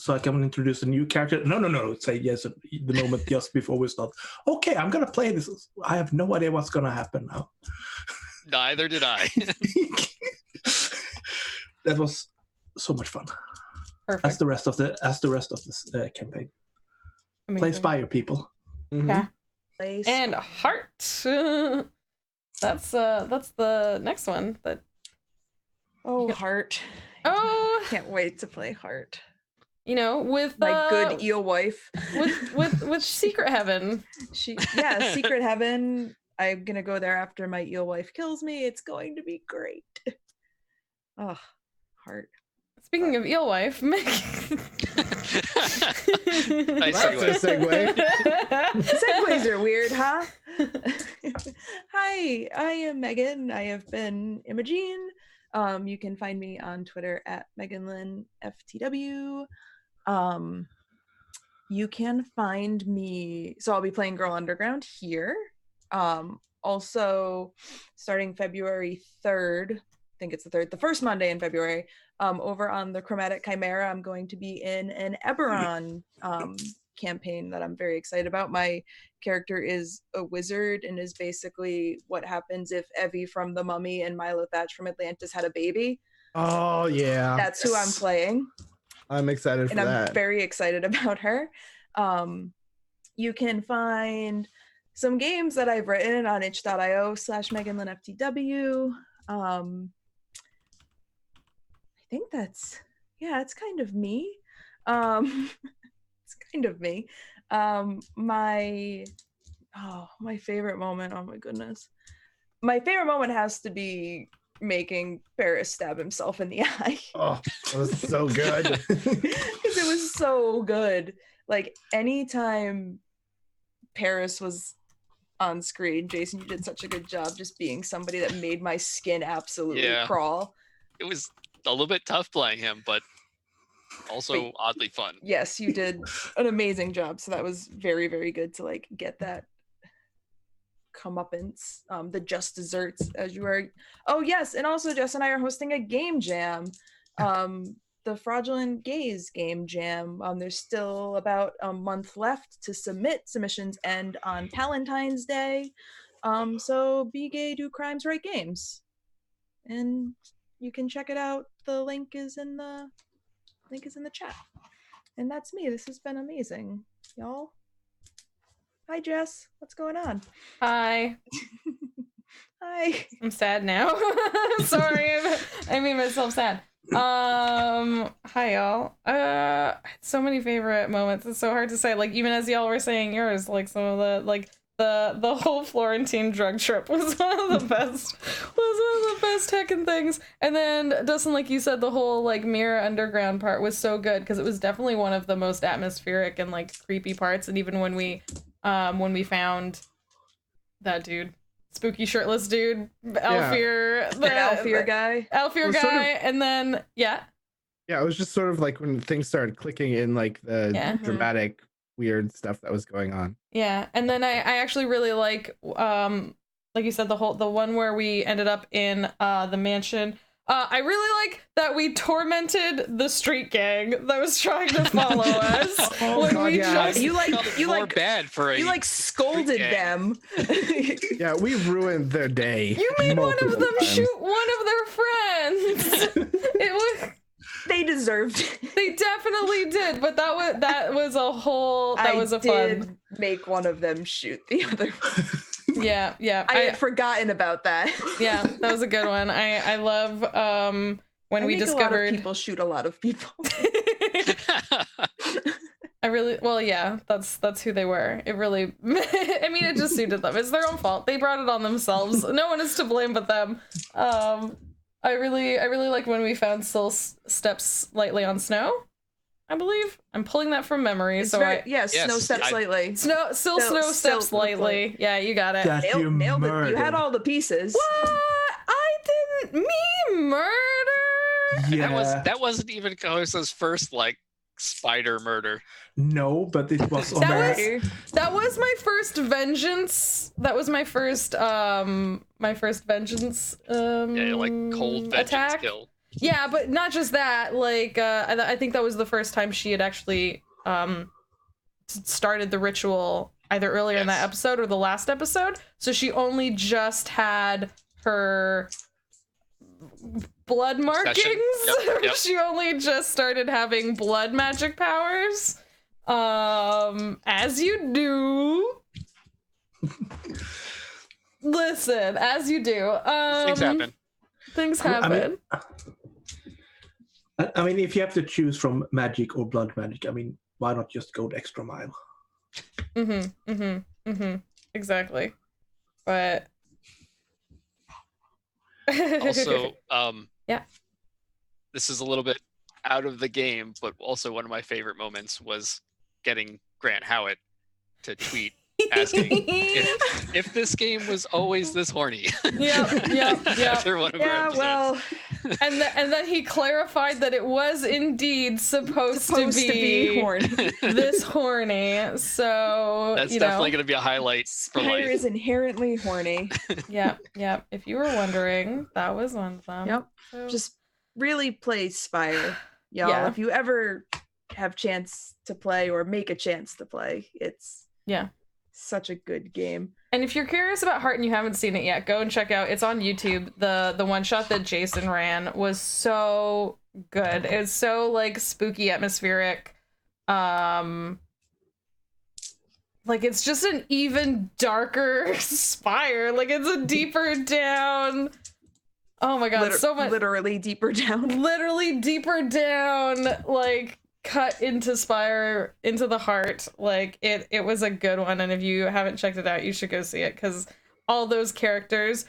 I can introduce a new character? No. Say yes at the moment just before we start. Okay, I'm going to play this. I have no idea what's going to happen now. Neither did I. That was so much fun. Perfect. As the rest of this campaign. Play Amazing. Spire, people. Mhm. Yeah. Place. And heart. That's the next one. But Oh, Heart. oh, Can't wait to play Heart. with My good eel wife. with Secret Heaven. Secret Heaven. I'm gonna go there after my eel wife kills me. It's going to be great. Oh, Heart. Speaking of eel wife, Meg. Nice That's a segue. segue. Segues are weird, huh? Hi, I am Megan. I have been Imogene. You can find me on Twitter at MeganLynnFTW. You can find me. So I'll be playing Girl Underground here. Also, starting February 3rd. I think it's the first Monday in February. Over on the Chromatic Chimera, I'm going to be in an Eberron campaign that I'm very excited about. My character is a wizard and is basically what happens if Evie from The Mummy and Milo Thatch from Atlantis had a baby. Oh yeah. That's who I'm playing, I'm excited for and I'm that. very excited about her. You can find some games that I've written on itch.io/MeganLynnFTW. I think it's kind of me. It's kind of me. My favorite moment, oh my goodness. My favorite moment has to be making Paris stab himself in the eye. Oh, that was so good. Because it was so good. Like, anytime Paris was on screen, Jason, you did such a good job just being somebody that made my skin absolutely Yeah. crawl. It was a little bit tough playing him, but Also Wait. oddly fun. Yes, you did an amazing job. So that was very, very good to like get that comeuppance, the just desserts as you are. Oh yes, and also Jess and I are hosting a game jam, the Fraudulent Gaze game jam. There's still about a month left to submit. Submissions end on Valentine's Day. So be gay, do crimes, write games, and you can check it out. The link is in the chat. And that's me. This has been amazing, y'all. Hi, Jess. What's going on? Hi. Hi. I'm sad now. Sorry, I made myself sad. Hi y'all. I had so many favorite moments. It's so hard to say. Like even as y'all were saying yours, like some of the like the whole Florentine drug trip was one of the best. Heckin' things. And then Dustin, like you said, the whole like Mirror Underground part was so good because it was definitely one of the most atmospheric and like creepy parts. And even when we found that dude. Spooky shirtless dude, Alfear, the Alfear guy. Alfear guy, sort of, and then yeah, it was just sort of like when things started clicking in, like the dramatic, weird stuff that was going on. Yeah, and then I actually really like you said, the one where we ended up in the mansion. I really like that we tormented the street gang that was trying to follow us. You scolded them. Yeah, we ruined their day. You made one of them shoot one of their friends. It was. They deserved it. They definitely did, but that was a whole. That was a fun. I did make one of them shoot the other one. Yeah. I had forgotten about that. Yeah, that was a good one. I love when we discovered a lot of people shoot a lot of people. That's who they were. It really, I mean, it just suited them. It's their own fault. They brought it on themselves. No one is to blame but them. I really like when we found Syl steps lightly on snow. I believe I'm pulling that from memory. It's so yes, snow steps lightly. Snow steps lightly. Yeah, you got it. Nailed it. You had all the pieces. What? I didn't. Me murder? Yeah. That wasn't even Kosa's first like spider murder. No, but it was on that was my first vengeance. That was my first vengeance like cold vengeance attack. Kill. Yeah, but not just that. Like I think that was the first time she had actually started the ritual, either earlier in that episode or the last episode. So she only just had her blood markings. Yep. She only just started having blood magic powers. As you do. Listen, as you do. Things happen. I mean, if you have to choose from magic or blood magic, I mean, why not just go the extra mile? Exactly. But also, yeah. This is a little bit out of the game, but also one of my favorite moments was getting Grant Howitt to tweet asking if this game was always this horny. Yep. After one of our episodes. Well, and then he clarified that it was indeed supposed to be horny. This horny. So that's definitely going to be a highlight for life. Spire is inherently horny. Yeah. If you were wondering, that was one of them. Yep. So. Just really play Spire, y'all. Yeah. If you ever have chance to play or make a chance to play, it's such a good game. And if you're curious about Heart and you haven't seen it yet, go and check out. It's on YouTube. The one shot that Jason ran was so good. It's so like spooky, atmospheric. Like it's just an even darker Spire. Like it's a deeper down. Oh my god, so much. Literally deeper down. Literally deeper down. Like cut into Spire, into the heart. Like it was a good one, and if you haven't checked it out, you should go see it, because all those characters,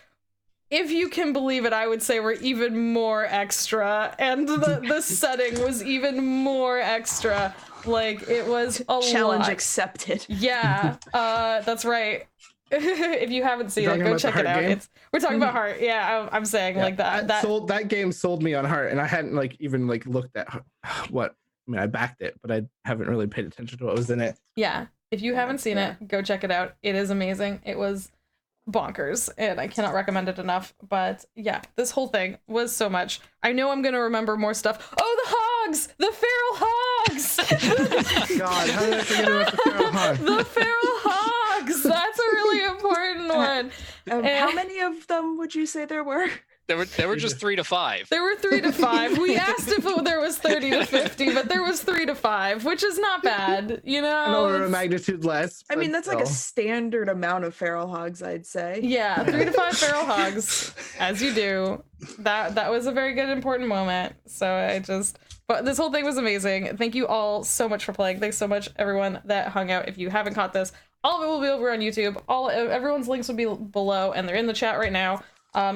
if you can believe it, I would say were even more extra, and the setting was even more extra. Like it was a challenge lot. Accepted. Yeah, that's right. If you haven't seen it, go check it out. We're talking about Heart. Yeah, I'm saying like that. That game sold me on Heart, and I hadn't like even like looked at what I mean, I backed it, but I haven't really paid attention to what was in it. Yeah, if you haven't seen Yeah. it, go check it out. It is amazing. It was bonkers, and I cannot recommend it enough. But yeah, this whole thing was so much. I know I'm gonna remember more stuff. Oh, the hogs! The feral hogs! God, how did I forget about the feral hog? The feral hogs! That's a really important one. How many of them would you say there were? There were just 3 to 5. There were 3 to 5. We asked if there was 30 to 50, but there was 3 to 5, which is not bad, you know? An order of magnitude less. I mean, but that's like a still. standard amount of feral hogs, I'd say. Yeah, 3 to 5 feral hogs, as you do. That was a very good, important moment. So but this whole thing was amazing. Thank you all so much for playing. Thanks so much, everyone that hung out. If you haven't caught this, all of it will be over on YouTube. Everyone's links will be below, and they're in the chat right now.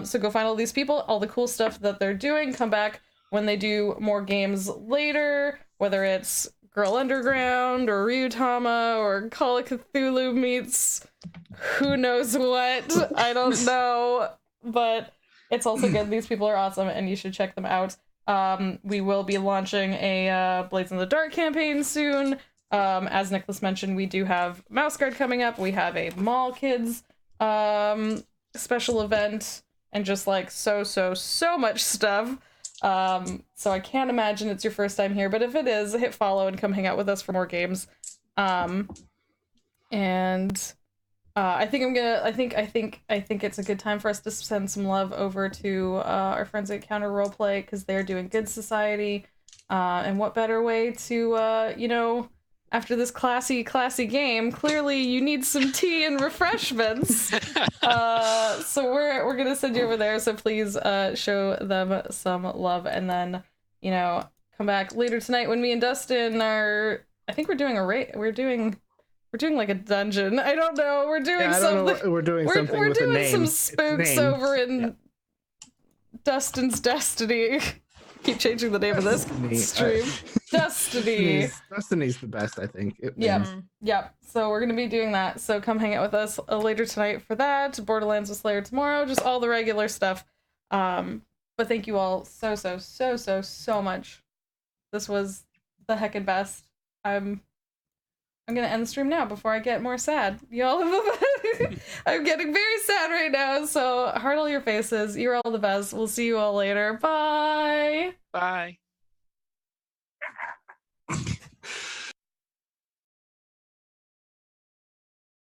So go find all these people, all the cool stuff that they're doing. Come back when they do more games later, whether it's Girl Underground or Ryutama or Call of Cthulhu meets who knows what. I don't know, but it's also good. These people are awesome, and you should check them out. We will be launching a Blades in the Dark campaign soon. As Nicholas mentioned, we do have Mouse Guard coming up. We have a Mall Kids special event, and just like so much stuff. So I can't imagine it's your first time here, but if it is, hit follow and come hang out with us for more games. And I think it's a good time for us to send some love over to our friends at Counter Roleplay, because they're doing Good Society. And what better way to after this classy game, clearly you need some tea and refreshments. So we're gonna send you over there. So please show them some love, and then come back later tonight when me and Dustin are. I think we're doing a raid. We're doing like a dungeon. I don't know. We're doing something. We're doing something. We're with a doing name. some It's spooks named. over in Dustin's Destiny. Keep changing the name of this Destiny. stream. Destiny. Destiny's the best, I think. Yep. Yep. So we're gonna be doing that. So come hang out with us later tonight for that. Borderlands with Slayer tomorrow. Just all the regular stuff. But thank you all so much. This was the heckin' best. I'm gonna end the stream now before I get more sad. Y'all I'm getting very sad right now, so heart all your faces. You're all the best. We'll see you all later. Bye. Bye.